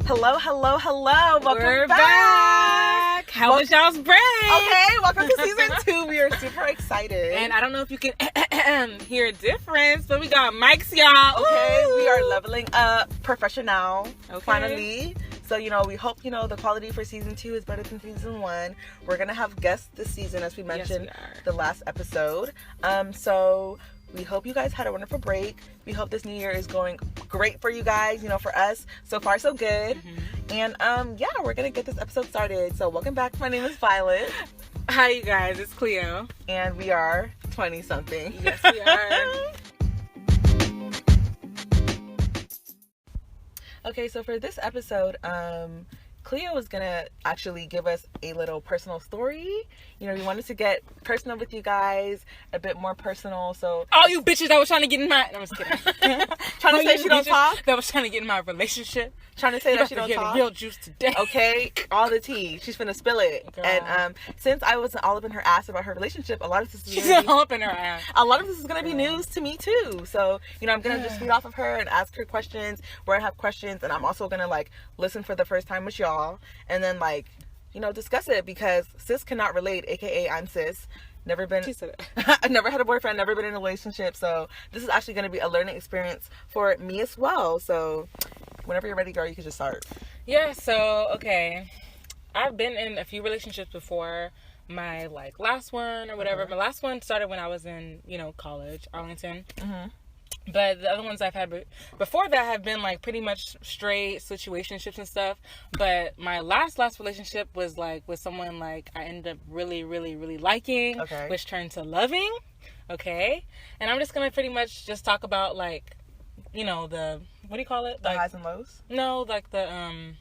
Hello. Welcome We're back. How was y'all's break? Okay, welcome to season 2. We are super excited. And I don't know if you can hear a difference, but we got mics, y'all. Okay, Ooh. we are leveling up professional. Okay. Finally. So, we hope, the quality for season 2 is better than season 1. We're going to have guests this season, as we mentioned the last episode. So we hope you guys had a wonderful break. We hope this new year is going great for you guys, for us. So far, so good. Mm-hmm. And, we're going to get this episode started. So welcome back. My name is Violet. Hi, you guys. It's Cleo. And we are 20-something. Yes, we are. Okay, so for this episode, Cleo is gonna actually give us a little personal story. We wanted to get personal with you guys, a bit more personal. So all you bitches that was trying to get in my... No, I'm just kidding. Trying to say she don't talk? That was trying to get in my relationship. Trying to say that she don't talk? The real juice today. Okay, all the tea. She's finna spill it. Girl. And since I was all up in her ass about her relationship, a lot of this is She's all up in her ass. A lot of this is gonna be news to me too. So I'm gonna just feed off of her and ask her questions where I have questions, and I'm also gonna listen for the first time with y'all, and then discuss it, because sis cannot relate, aka I'm sis. Never been. She said it. I've never had a boyfriend, never been in a relationship, so this is actually going to be a learning experience for me as well. So whenever you're ready, girl, you can just start. Yeah, so okay, I've been in a few relationships before. My last one or whatever. My last one started when I was in college, Arlington. But the other ones I've had before that have been pretty much straight situationships and stuff. But my last relationship was with someone I ended up really, really, really liking, which turned to loving. Okay, and I'm just gonna pretty much just talk about the what do you call it? The highs and lows? No, the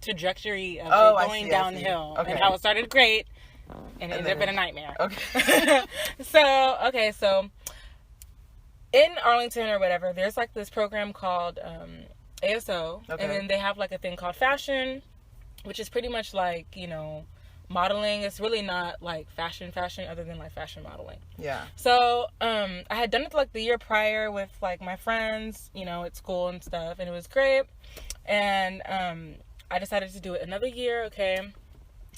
trajectory of it going downhill, and how it started great and ended up in a nightmare. Okay. So in Arlington or whatever, there's this program called ASO, and then they have a thing called fashion, which is pretty much modeling. It's really not fashion other than fashion modeling. Yeah. So I had done it the year prior with my friends, at school and stuff, and it was great. And I decided to do it another year. Okay.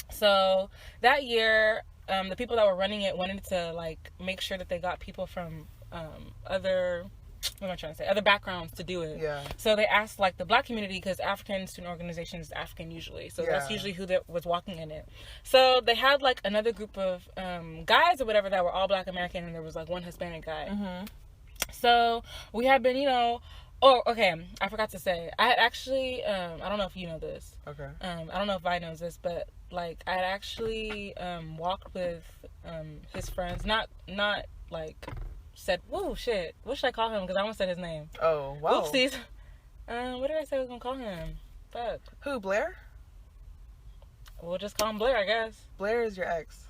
So that year, the people that were running it wanted to make sure that they got people from other backgrounds to do it. Yeah. So they asked the Black community, because African student organization is African usually, so that's usually who that was walking in it. So they had another group of guys or whatever that were all Black American, and there was one Hispanic guy. So we had been oh, okay, I forgot to say, I had actually I don't know if you know this. Okay. I don't know if I knows this, but I had actually walked with his friends, not said, whoa, shit, what should I call him? Because I almost said his name. Oh, wow. Oopsies. What did I say I was going to call him? Fuck. Who, Blair? We'll just call him Blair, I guess. Blair is your ex.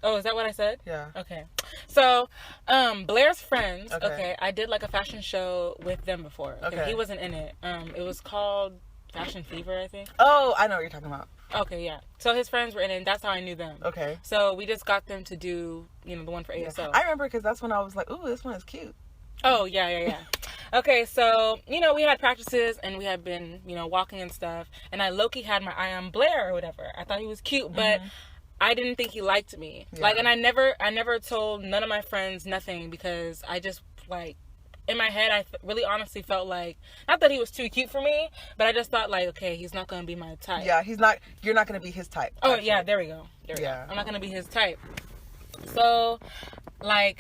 Oh, is that what I said? Yeah. Okay. So, Blair's friends, okay, I did a fashion show with them before. Okay. He wasn't in it. It was called Fashion Fever, I think. Oh, I know what you're talking about. Okay, yeah. So his friends were in it, and that's how I knew them. Okay. So we just got them to do, the one for ASO. Yeah. I remember, because that's when I was like, ooh, this one is cute. Oh, yeah. Okay, so, we had practices, and we had been, walking and stuff, and I low-key had my eye on Blair or whatever. I thought he was cute, but I didn't think he liked me. Yeah. And I never told none of my friends nothing, because I just, in my head, I really honestly felt not that he was too cute for me, but I just thought okay, he's not going to be my type. Yeah, you're not going to be his type. Oh, yeah, there we go. I'm not going to be his type. So, I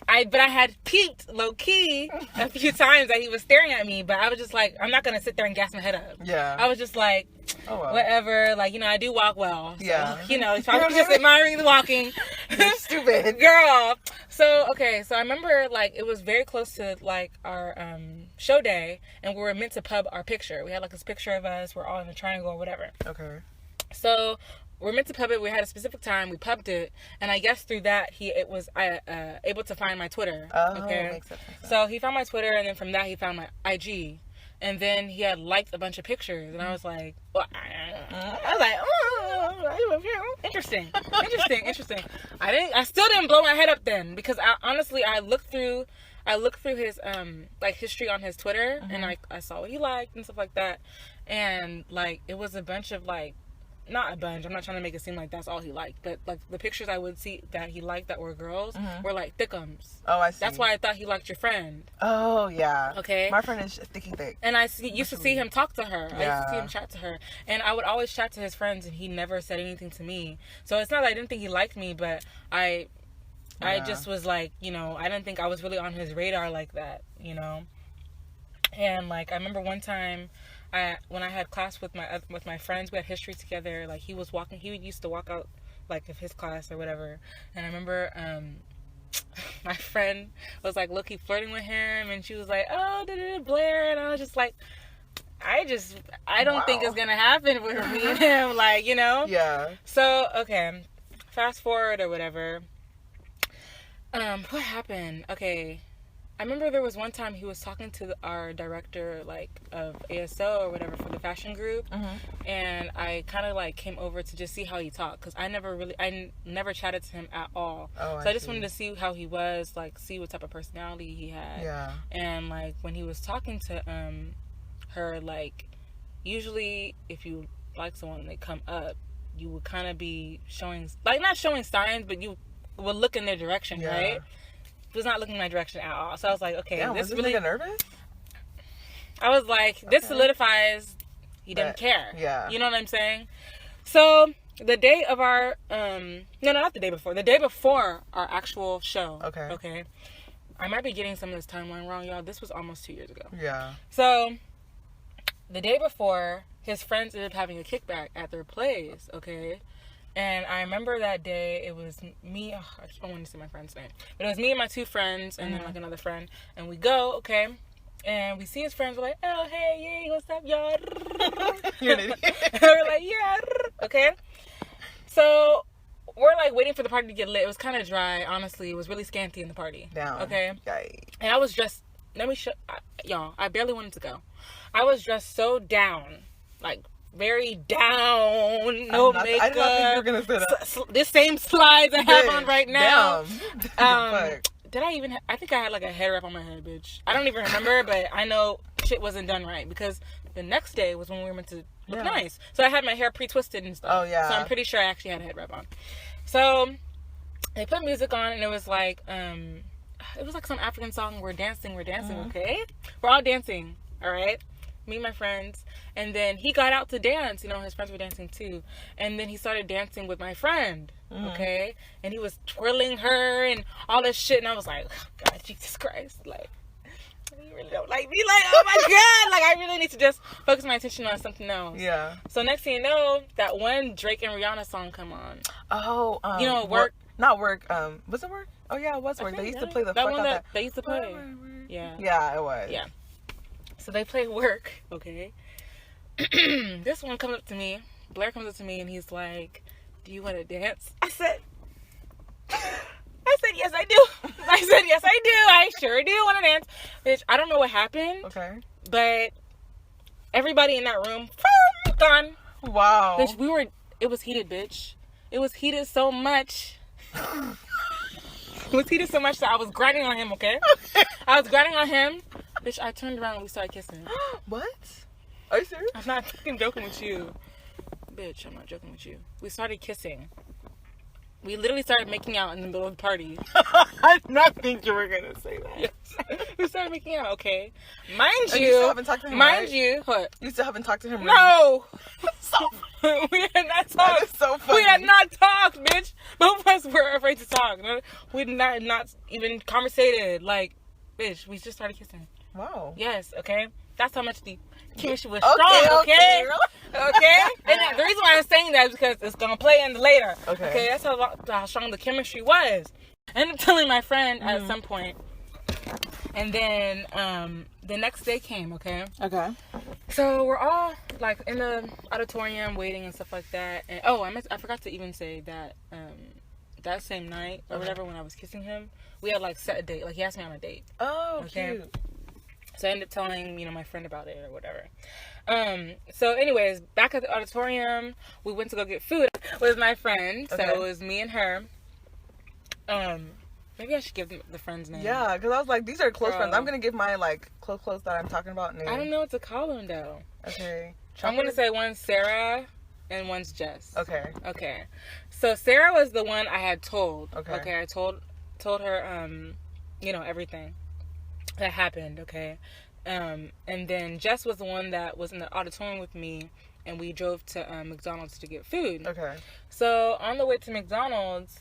had peeped low-key a few times that he was staring at me, but I was just I'm not going to sit there and gas my head up. Yeah. I was just oh, well. Whatever, I do walk well. So, he's probably just admiring the walking. You're stupid. Girl. So, okay, so I remember, it was very close to, our show day, and we were meant to pub our picture. We had, this picture of us. We're all in a triangle or whatever. Okay. So we're meant to pub it. We had a specific time. We pubbed it, and I guess through that I able to find my Twitter. Oh, okay. Makes sense. So he found my Twitter, and then from that he found my IG, and then he had liked a bunch of pictures, and I was like, interesting. I still didn't blow my head up then, because I looked through his history on his Twitter, and I saw what he liked and stuff like that. and like it was a bunch of like, not a bunch, I'm not trying to make it seem like that's all he liked, but like the pictures I would see that he liked that were girls were like thickums. Oh, I see. That's why I thought he liked your friend. Oh, yeah. Okay. My friend is thick. And I used to see him talk to her. Yeah. I used to see him chat to her. And I would always chat to his friends, and he never said anything to me. So it's not that I didn't think he liked me, but I just was like, you know, I didn't think I was really on his radar like that, you know. And like I remember one time, when I had class with my friends, we had history together. Like he used to walk out like of his class or whatever. And I remember my friend was like low-key flirting with him, and she was like, "Oh, Blair," and I was just like, I don't think it's gonna happen with me and him, like, you know. Yeah. So okay, fast forward or whatever. What happened? Okay. I remember there was one time he was talking to our director, like, of ASO or whatever for the fashion group, and I kind of, like, came over to just see how he talked, because I never chatted to him at all. Oh, so I just wanted to see how he was, like, see what type of personality he had. Yeah. And, like, when he was talking to her, like, usually if you like someone and they come up, you would kind of be showing, like, not showing signs, but you would look in their direction, right? Was not looking in my direction at all. So I was like, okay, this really nervous? I was like, this solidifies he didn't care. Yeah. You know what I'm saying? So the day of our no, not the day before. The day before our actual show. Okay. I might be getting some of this timeline wrong, y'all. This was almost 2 years ago. Yeah. So the day before, his friends ended up having a kickback at their place, okay? And I remember that day, it was me, I keep on wanting to say my friend's name, but it was me and my two friends, and then like another friend, and we go, okay, and we see his friends, we're like, oh, hey, yeah, what's up, y'all? You're an idiot. We're like, yeah, okay. So we're like waiting for the party to get lit. It was kind of dry, honestly. It was really scanty in the party. Down. Okay. Yikes. And I was dressed, y'all, I barely wanted to go. I was dressed so down, like, very down, no makeup. I did not think you were gonna say that. This same slides I have on right now. Did I think I had like a head wrap on my head, bitch. I don't even remember, but I know shit wasn't done right, because the next day was when we were meant to look nice. So I had my hair pre-twisted and stuff. Oh, yeah. So I'm pretty sure I actually had a head wrap on. So they put music on, and it was like some African song. We're dancing, okay? We're all dancing, all right? Me and my friends. And then he got out to dance, you know, his friends were dancing too. And then he started dancing with my friend, okay? And he was twirling her and all this shit. And I was like, oh, God, Jesus Christ. Like, you really don't like me? Like, oh my God. Like, I really need to just focus my attention on something else. Yeah. So next thing you know, that one Drake and Rihanna song come on. Oh, you know, Work. Not Work. Was it Work? Oh, yeah, it was Work. They used to play the fuck out that. They used to play. Yeah. Yeah, it was. Yeah. So they play Work, okay? This one comes up to me. Blair comes up to me, and he's like, do you want to dance? I said, yes, I do. I said, yes, I do. I sure do want to dance. Bitch, I don't know what happened. Okay. But everybody in that room, gone. Wow. Bitch, it was heated, bitch. It was heated so much. It was heated so much that I was grinding on him, okay? I was grinding on him. Bitch, I turned around and we started kissing. What? Are you serious? I'm not fucking joking with you. Bitch, I'm not joking with you. We started kissing. We literally started making out in the middle of the party. I did not think you were going to say that. Yes. We started making out, okay? Mind you. You still haven't talked to him, Mind you. What? You still haven't talked to him, No. So we had not talked. That is so funny. We had not talked, bitch. Both of us were afraid to talk. We did not even conversated. Like, bitch, we just started kissing. Wow. Yes, okay? That's how much the chemistry was strong, okay? Okay? And the reason why I'm saying that is because it's going to play in the later. Okay? That's how strong the chemistry was. I ended up telling my friend at some point. And then the next day came, okay? Okay. So we're all, like, in the auditorium waiting and stuff like that. And I forgot to even say that that same night or whatever, when I was kissing him, we had, like, set a date. Like, he asked me on a date. Oh, okay? Cute. So I ended up telling, my friend about it or whatever. So anyways, back at the auditorium, we went to go get food with my friend. Okay. So it was me and her. Maybe I should give them the friend's name. Yeah, because I was like, these are close friends. I'm going to give my, like, close that I'm talking about name. I don't know what to call them, though. Okay. I'm going to say one's Sarah and one's Jess. Okay. Okay. So Sarah was the one I had told. Okay. Okay, I told her, everything that happened, okay? And then Jess was the one that was in the auditorium with me, and we drove to McDonald's to get food. Okay. So on the way to McDonald's,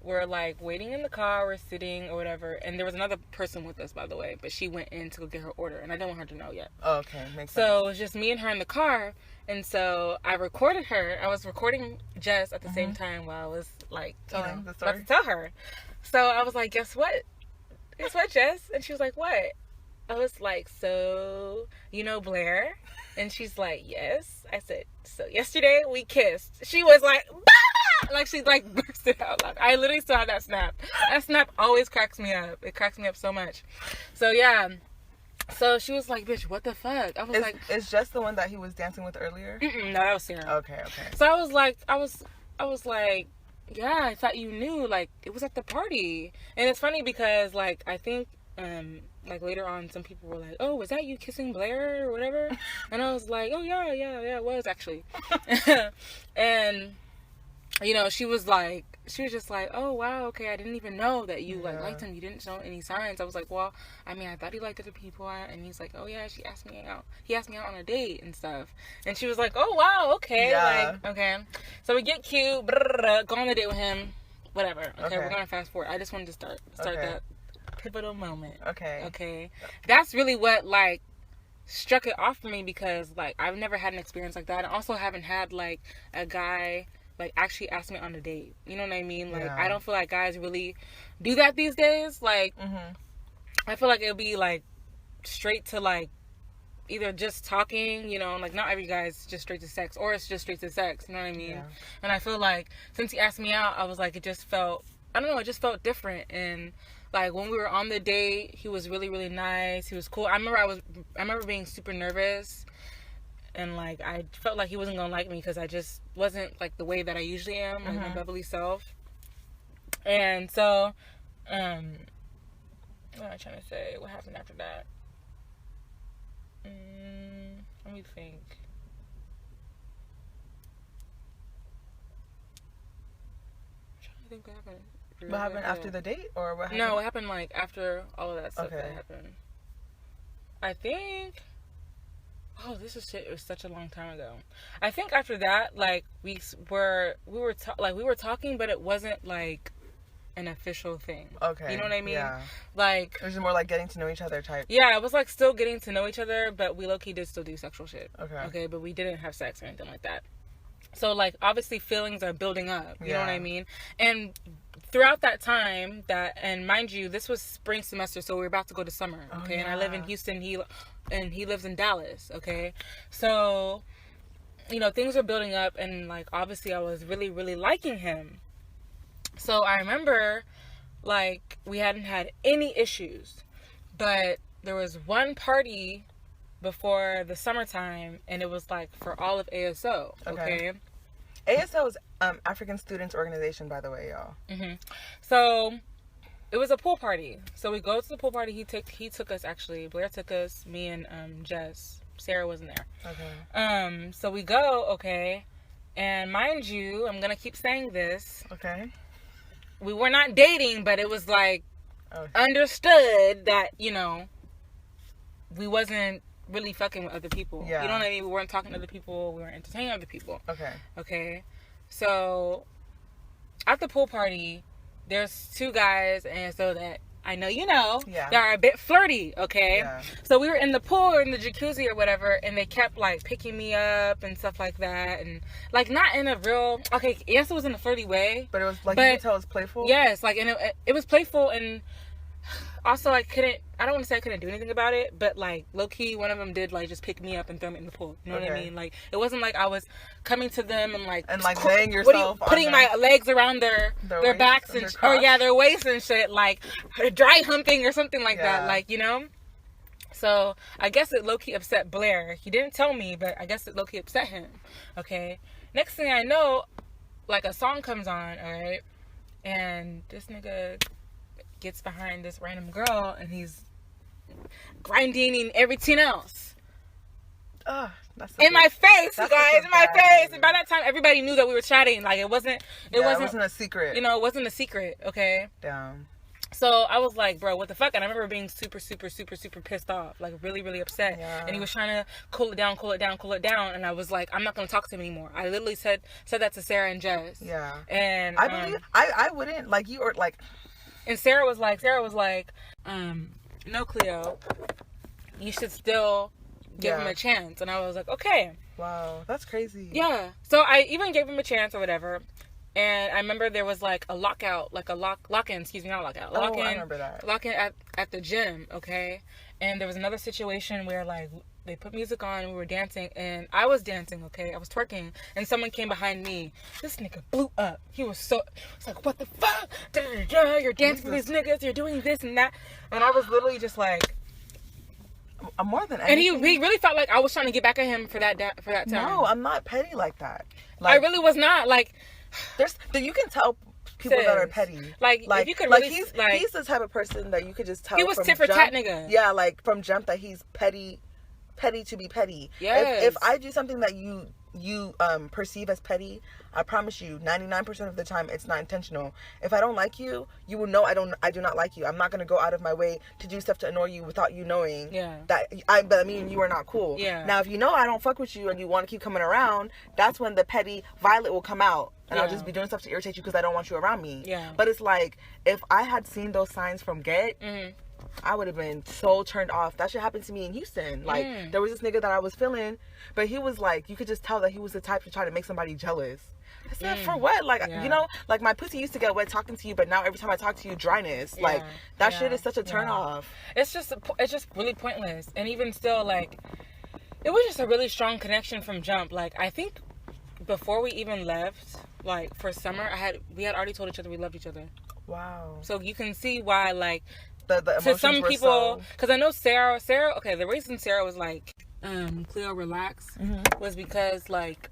we're like waiting in the car, we're sitting or whatever, and there was another person with us, by the way, but she went in to go get her order, and I didn't want her to know yet. Oh, okay, makes sense. So it was just me and her in the car, and so I recorded her. I was recording Jess at the same time while I was like, telling the story. about to tell her. So I was like, guess what? Guess what, Jess? And she was like, what? I was like, so, Blair? And she's like, yes. I said, so yesterday we kissed. She was like, bah! Like she like bursted out. Like, I literally still have that snap. That snap always cracks me up. It cracks me up so much. So yeah. So she was like, bitch, what the fuck? I was like, is Jess the one that he was dancing with earlier? No, that was Sarah. Okay. So I was like, yeah, I thought you knew. Like, it was at the party. And it's funny because, like, I think, like, later on, some people were like, oh, was that you kissing Blair or whatever? And I was like, oh, yeah, it was, actually. And, she was just like, oh, wow, okay, I didn't even know that you, liked him. You didn't show any signs. I was like, well, I mean, I thought he liked other people. And he's like, oh, yeah, he asked me out on a date and stuff. And she was like, oh, wow, okay. Yeah. Like, okay. So we get cute, go on the date with him, whatever. Okay, we're going to fast forward. I just wanted to start that pivotal moment. Okay. That's really what, like, struck it off for me because, like, I've never had an experience like that. I also haven't had, like, a guy like actually asked me on a date. You know what I mean? Like, I don't feel like guys really do that these days. Like, I feel like it'll be like straight to like either just talking, like not every guy's just straight to sex, or it's just straight to sex. You know what I mean? Yeah. And I feel like since he asked me out, I was like, it just felt different. And like when we were on the date, he was really, really nice. He was cool. I remember being super nervous. And, like, I felt like he wasn't going to like me because I just wasn't, like, the way that I usually am, like, my bubbly self. And so, what am I trying to say? What happened after that? Let me think. I'm trying to think what happened. What happened after the date? Or what happened? No, what happened, like, after all of that stuff that happened. I think... Oh, this is shit. It was such a long time ago. I think after that, like, we were talking, but it wasn't like an official thing. Okay. You know what I mean? Yeah. Like, it was more like getting to know each other type. Yeah, it was like still getting to know each other, but we low-key did still do sexual shit. Okay, but we didn't have sex or anything like that. So, like, obviously feelings are building up. You know what I mean? And throughout that time, and mind you, this was spring semester, so we were about to go to summer. Okay, and I live in Houston. He lives in Dallas. Okay, so things were building up, and like obviously I was really, really liking him. So I remember, like, we hadn't had any issues, but there was one party before the summertime, and it was like for all of ASO. Okay. ASO is African Students Organization, by the way, y'all. So it was a pool party. So we go to the pool party. He took us, actually. Blair took us. Me and Jess. Sarah wasn't there. Okay. So we go. Okay. And mind you, I'm gonna keep saying this. Okay. We were not dating, but it was like understood that we wasn't really fucking with other people. Yeah. You know what I mean? We weren't talking to other people. We weren't entertaining other people. Okay. So at the pool party, there's two guys, and so that I know that are a bit flirty. Okay. Yeah. So we were in the pool or in the jacuzzi or whatever, and they kept like picking me up and stuff like that, and like not in a real yes, it was in a flirty way, but it was like you could tell it was playful. Yes, like, and it was playful, and also I don't want to say I couldn't do anything about it, but like low key one of them did like just pick me up and throw me in the pool. You know what I mean? Like it wasn't like I was coming to them and like laying yourself putting my legs around their backs and their waist and shit, like dry humping or something like that, like So I guess it low key upset Blair. He didn't tell me, but I guess it low key upset him. Okay. Next thing I know, like a song comes on, alright, and this nigga gets behind this random girl and he's grinding and everything else. In my face, you guys, in my face. And by that time, everybody knew that we were chatting. Like, it wasn't a secret. You know, it wasn't a secret, okay? Damn. So I was like, bro, what the fuck? And I remember being super, super, super, super pissed off. Like, really, really upset. Yeah. And he was trying to cool it down. And I was like, I'm not going to talk to him anymore. I literally said that to Sarah and Jess. Yeah. And I believe, I wouldn't, like, you or, like... And Sarah was like, no, Cleo, you should still give him a chance. And I was like, okay. Wow, that's crazy. Yeah. So I even gave him a chance or whatever. And I remember there was like a lockout, like a lock-in, excuse me, not lockout. Lock-in, I remember that. Lock-in at the gym, okay? And there was another situation where like they put music on and we were dancing and I was dancing, okay? I was twerking and someone came behind me. This nigga blew up. He was like, what the fuck? You're dancing with these niggas, you're doing this and that. And I was literally just like... More than anything. And he really felt like I was trying to get back at him for that time. No, I'm not petty like that. Like, I really was not. Like... you can tell people that are petty. Like if you could like really, he's the type of person that you could just tell. He was from tit for jump, tat nigga. Yeah, like from jump that he's petty to be petty. Yes. If I do something that you perceive as petty, I promise you 99% of the time it's not intentional. If I don't like you, you will know I do not like you. I'm not going to go out of my way to do stuff to annoy you without you knowing that me and you are not cool. Yeah. Now if you know I don't fuck with you and you want to keep coming around, that's when the petty Violet will come out. And I'll just be doing stuff to irritate you because I don't want you around me. Yeah. But it's like, if I had seen those signs from get, I would have been so turned off. That shit happened to me in Houston. Like, there was this nigga that I was feeling, but he was like, you could just tell that he was the type to try to make somebody jealous. I said, for what? Like, you know, like my pussy used to get wet talking to you, but now every time I talk to you, dryness. Like, that shit is such a turn off. It's just really pointless. And even still, like, it was just a really strong connection from jump. Like, I think before we even left, like, for summer, we had already told each other we loved each other. Wow. So you can see why, like, the to some people, because I know Sarah, okay, the reason Sarah was like, Cleo, relax, was because, like,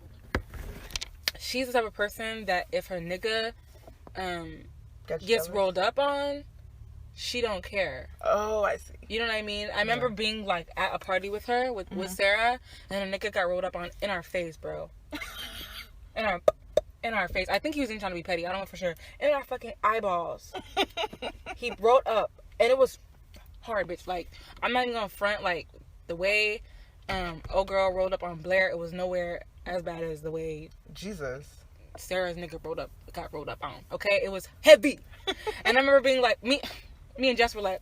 she's the type of person that if her nigga gets rolled up on, she don't care. Oh, I see. You know what I mean? I remember being, like, at a party with her, with Sarah, and a nigga got rolled up on in our face, bro. In our face. I think he was even trying to be petty. I don't know for sure. In our fucking eyeballs. He rolled up. And it was hard, bitch. Like, I'm not even gonna front. Like, the way old girl rolled up on Blair, it was nowhere as bad as the way Sarah's nigga got rolled up on. Okay? It was heavy. And I remember being like, me and Jess were like,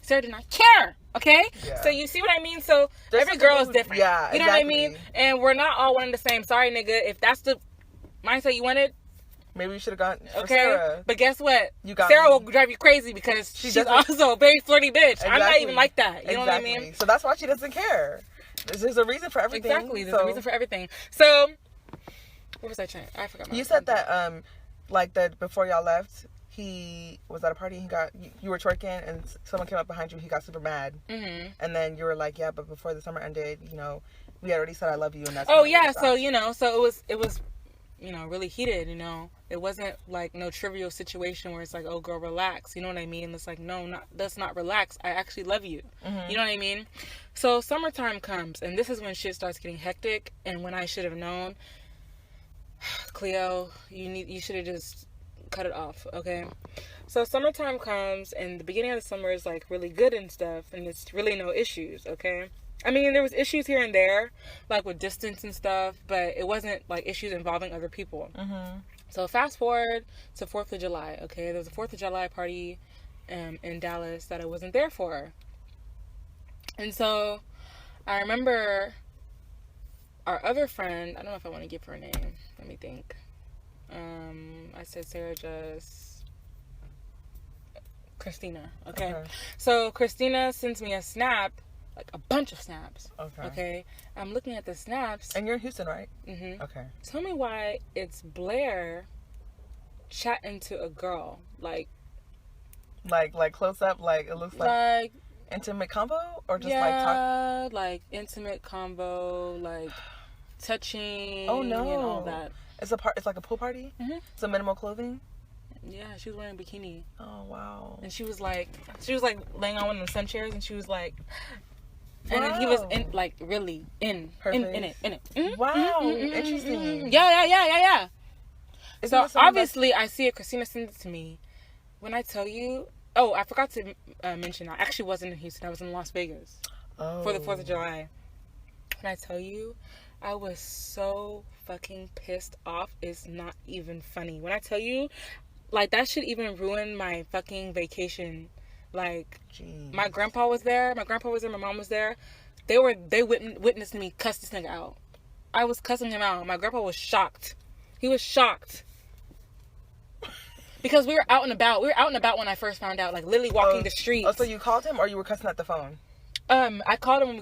Sarah did not care. Okay? Yeah. So you see what I mean? So every girl is different. Yeah, you know what I mean? And we're not all one and the same. Sorry, nigga. If that's the mindset you wanted, maybe you should have gone for Sarah. But guess what? Sarah will drive you crazy because she's also a very flirty bitch. Exactly. I'm not even like that. You know what I mean? So that's why she doesn't care. There's a reason for everything. Exactly. There's a reason for everything. So, what was I trying? I forgot. You said that, like, that before y'all left, he was at a party. You were twerking, and someone came up behind you. He got super mad, and then you were like, "Yeah, but before the summer ended, you know, we had already said I love you," and that's. Oh yeah, so so it was, you know, really heated. You know, it wasn't like no trivial situation where it's like, "Oh, girl, relax." You know what I mean? It's like, no, that's not relax. I actually love you. You know what I mean? So summertime comes, and this is when shit starts getting hectic, and when I should have known, Cleo, you should have just cut it off, okay? So summertime comes, and the beginning of the summer is like really good and stuff, and it's really no issues, okay? I mean, there was issues here and there, like with distance and stuff, but it wasn't like issues involving other people. So fast forward to 4th of July, okay? There was a 4th of July party in Dallas that I wasn't there for. And so I remember our other friend, I don't know if I want to give her a name. Let me think. I said Sarah, just Christina. Okay. So Christina sends me a snap, like a bunch of snaps. Okay. I'm looking at the snaps. And you're in Houston, right? Okay. Tell me why it's Blair chatting to a girl, like close up, like it looks like intimate combo, or just like talk? Like intimate combo, like touching. Oh no, and all that. It's like a pool party. It's a minimal clothing. Yeah, she was wearing a bikini. Oh wow. And she was like laying on one of the sun chairs, and she was like, And then he was in, like, really in it. Mm-hmm. Wow, interesting. Yeah. So obviously, I see it. Christina sent it to me. When I tell you, I forgot to mention, I actually wasn't in Houston. I was in Las Vegas for the 4th of July. When I tell you, I was so fucking pissed off. It's not even funny. When I tell you, like, that should even ruin my fucking vacation. Like, jeez. My grandpa was there. My mom was there. They witnessed me cuss this nigga out. I was cussing him out. My grandpa was shocked. He was shocked. Because we were out and about. We were out and about when I first found out. Like, literally walking the streets. Oh, so you called him or you were cussing at the phone? I called him when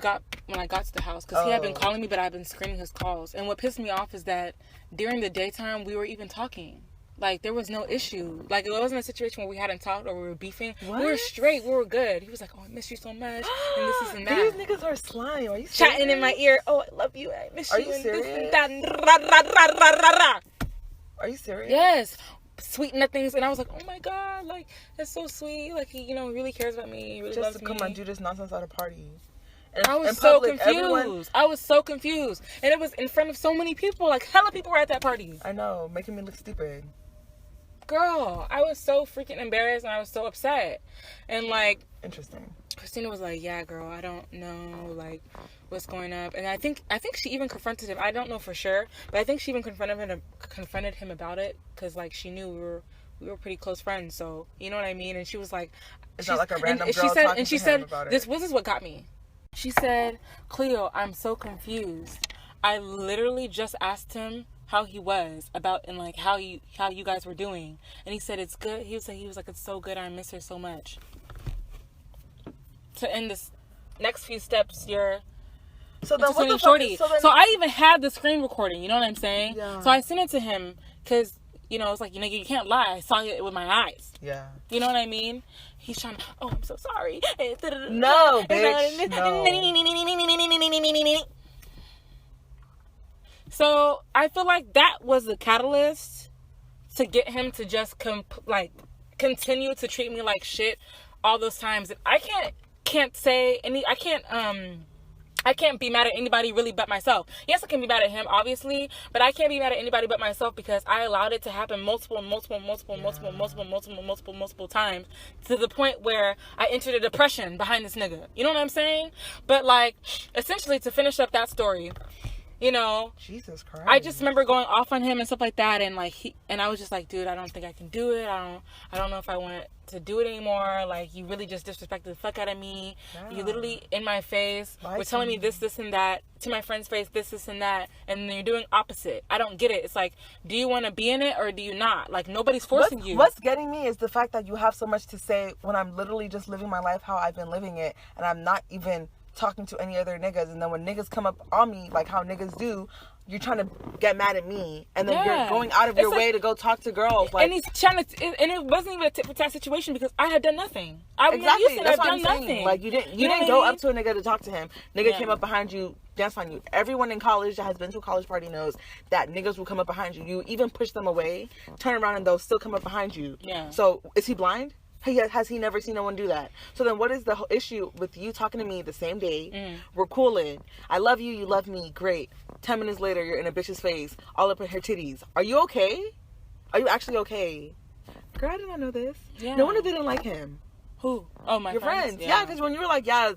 I got to the house. Because he had been calling me, but I've been screening his calls. And what pissed me off is that during the daytime, we were even talking. Like, there was no issue. Like, it wasn't a situation where we hadn't talked or we were beefing. What? We were straight. We were good. He was like, oh, I miss you so much. And this and that. These niggas are slime. Are you serious? Chatting in my ear. Oh, I love you. I miss you. Are you serious? This and that. Are you serious? Yes. Sweet nothings. And I was like, oh, my God. Like, that's so sweet. Like, he, really cares about me. He really loves me. Just to come and do this nonsense at a party. I was so confused. I was so confused. And it was in front of so many people. Like, hella people were at that party. I know. Making me look stupid. Girl, I was so freaking embarrassed and I was so upset. And, like... Interesting. Christina was like, yeah, girl, I don't know, like, what's going up. And I think she even confronted him. I don't know for sure. But I think she even confronted him about it. Because, like, she knew we were pretty close friends. So, you know what I mean? And she was like... It's not like a random girl talking to him about it. This is what got me. She said, Cleo, I'm so confused. I literally just asked him how he was about and like how you guys were doing, and he said it's good. He was like it's so good. I miss her so much. To end this next few steps, you're so then what the shorty. So I even had the screen recording. You know what I'm saying? Yeah. So I sent it to him because it's like you can't lie. I saw it with my eyes. Yeah. You know what I mean? He's trying to. Oh, I'm so sorry. No, bitch. No. So I feel like that was the catalyst to get him to just continue to treat me like shit all those times. And I can't be mad at anybody really but myself. Yes, I can be mad at him, obviously, but I can't be mad at anybody but myself because I allowed it to happen multiple times to the point where I entered a depression behind this nigga. You know what I'm saying? But like, essentially, to finish up that story, Jesus Christ. I just remember going off on him and stuff like that, and like I was just like, dude, I don't think I can do it. I don't know if I want to do it anymore. Like, you really just disrespected the fuck out of me. Yeah. You literally in my face were telling me this and that, to my friend's face, this and that, and then you're doing opposite. I don't get it. It's like, do you want to be in it or do you not? Like, nobody's forcing you. What's getting me is the fact that you have so much to say when I'm literally just living my life how I've been living it, and I'm not even talking to any other niggas. And then when niggas come up on me, like how niggas do, you're trying to get mad at me, and then you're going out of your way to go talk to girls. Like, and he's trying to, and it wasn't even a tit for tat situation because I had done nothing. Exactly, that's what I'm saying. Like, you didn't go up to a nigga to talk to him. Nigga came up behind you, danced on you. Everyone in college that has been to a college party knows that niggas will come up behind you. You even push them away, turn around, and they'll still come up behind you. Yeah. So is he blind? Has he never seen no one do that? So then what is the whole issue with you talking to me the same day? We're cooling. I love you. You love me. Great. 10 minutes later, you're in a bitch's face, all up in her titties. Are you okay? Are you actually okay? Girl, I did not know this. Yeah. No wonder they didn't like him. Who? Oh, my your friends. Yeah, because when you were like, because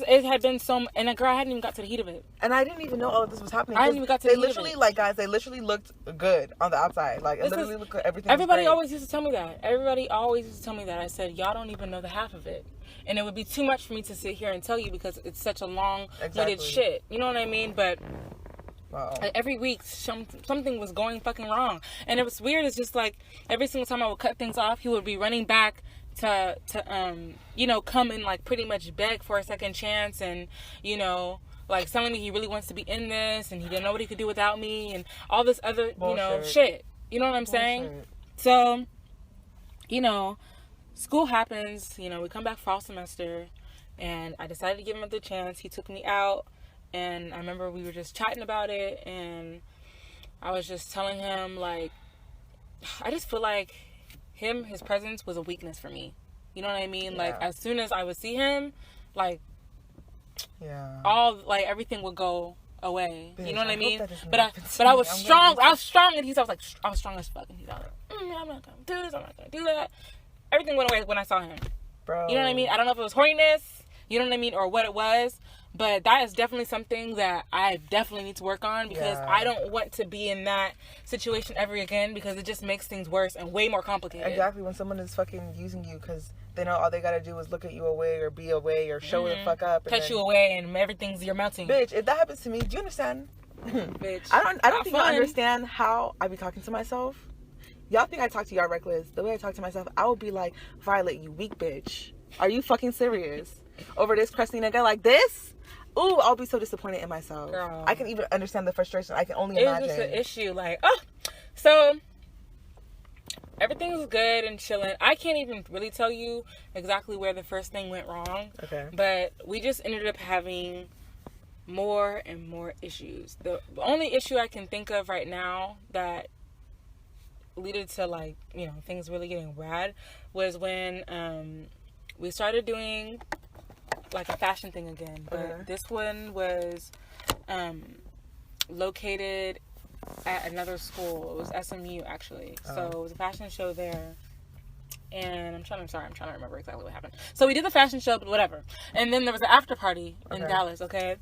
it had been so, and a girl, I hadn't even got to the heat of it. And I didn't even know all of this was happening. I hadn't even got to the heat of it. Like, guys, they literally looked good on the outside. Like, literally looked like everything. Everybody always used to tell me that. I said, y'all don't even know the half of it. And it would be too much for me to sit here and tell you because it's such a long-winded shit. You know what I mean? But every week, something was going fucking wrong. And it was weird. It's just like every single time I would cut things off, he would be running back to come and like pretty much beg for a second chance, and like telling me he really wants to be in this and he didn't know what he could do without me and all this other shit. You know what I'm saying? So school happens, we come back fall semester, and I decided to give him another chance. He took me out, and I remember we were just chatting about it, and I was just telling him, like, I just feel like his presence was a weakness for me. You know what I mean? Yeah. Like, as soon as I would see him, like, all, like, everything would go away. Bitch, you know what I mean? But I was strong. I was strong, and I was strong as fuck. And he's like, I'm not gonna do this. I'm not gonna do that. Everything went away when I saw him. Bro. You know what I mean? I don't know if it was horniness, you know what I mean, or what it was. But that is definitely something that I definitely need to work on, because I don't want to be in that situation ever again, because it just makes things worse and way more complicated. Exactly. When someone is fucking using you because they know all they gotta do is look at you away or be away or show the fuck up. Touch you away and everything's, you're melting. Bitch, if that happens to me, do you understand? Bitch. I don't think you understand how I be talking to myself. Y'all think I talk to y'all reckless. The way I talk to myself, I would be like, Violet, you weak bitch. Are you fucking serious? Over this crusty nigga like this? Ooh, I'll be so disappointed in myself. Girl. I can even understand the frustration. I can only imagine. It's just an issue. Like, so everything's good and chilling. I can't even really tell you exactly where the first thing went wrong. Okay. But we just ended up having more and more issues. The only issue I can think of right now that leaded to, like, you know, things really getting rad was when we started doing like a fashion thing again, but this one was located at another school. It was SMU actually. So it was a fashion show there, and I'm trying to remember exactly what happened. So we did the fashion show, but whatever. And then there was an after party in Dallas. Okay,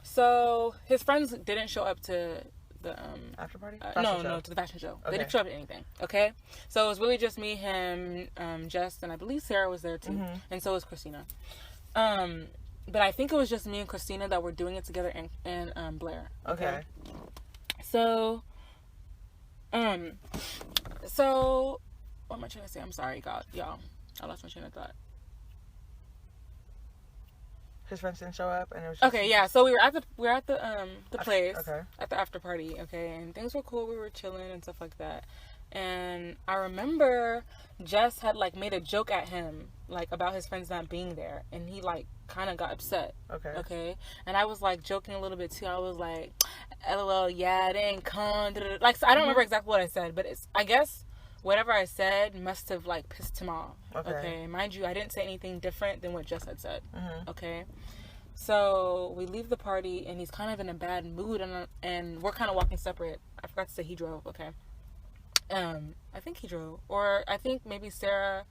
so his friends didn't show up to the after party. No, to the fashion show. They didn't show up to anything. Okay, so it was really just me, him, Jess, and I believe Sarah was there too, and so was Christina. But I think it was just me and Christina that were doing it together, and Blair. Okay. So what am I trying to say? I'm sorry, God, y'all. I lost my train of thought. His friends didn't show up, and it was just... Okay, yeah. So we were at the place at the after party. Okay, and things were cool. We were chilling and stuff like that. And I remember Jess had, like, made a joke at him, like, about his friends not being there, and he, like, kind of got upset. Okay. And I was, like, joking a little bit too. I was like, LOL, yeah, they ain't come. Like, so I don't remember exactly what I said, but I guess whatever I said must have, like, pissed him off. Okay. Mind you, I didn't say anything different than what Jess had said. Okay. So we leave the party, and he's kind of in a bad mood, and we're kind of walking separate. I forgot to say he drove. Okay. I think he drove, or I think maybe Sarah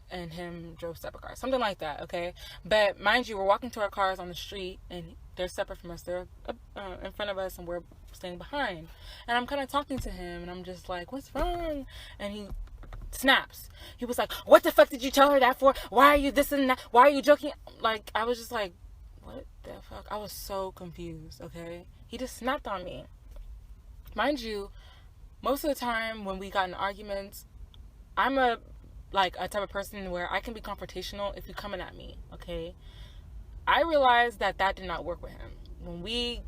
and him drove separate cars, something like that. Okay, but mind you, we're walking to our cars on the street, and they're separate from us. They're in front of us, and we're staying behind. And I'm kind of talking to him, and I'm just like, "What's wrong?" And he snaps. He was like, "What the fuck did you tell her that for? Why are you this and that? Why are you joking?" Like, I was just like, "What the fuck?" I was so confused. Okay, he just snapped on me. Mind you, most of the time when we got in arguments, I'm a type of person where I can be confrontational if you're coming at me, okay? I realized that did not work with him. When we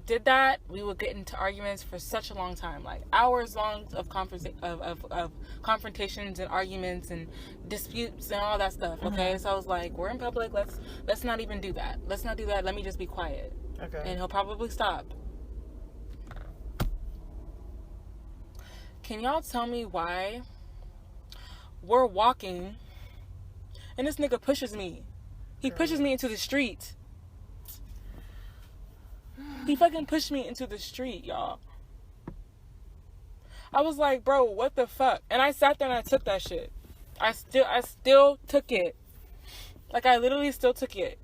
did that, we would get into arguments for such a long time, like hours long of confrontations and arguments and disputes and all that stuff, okay? So I was like, we're in public, let's not even do that. Let's not do that. Let me just be quiet. Okay. And he'll probably stop. Can y'all tell me why we're walking and this nigga pushes me? He pushes me into the street. He fucking pushed me into the street, y'all. I was like, bro, what the fuck? And I sat there and I took that shit. I still took it. Like, I literally still took it.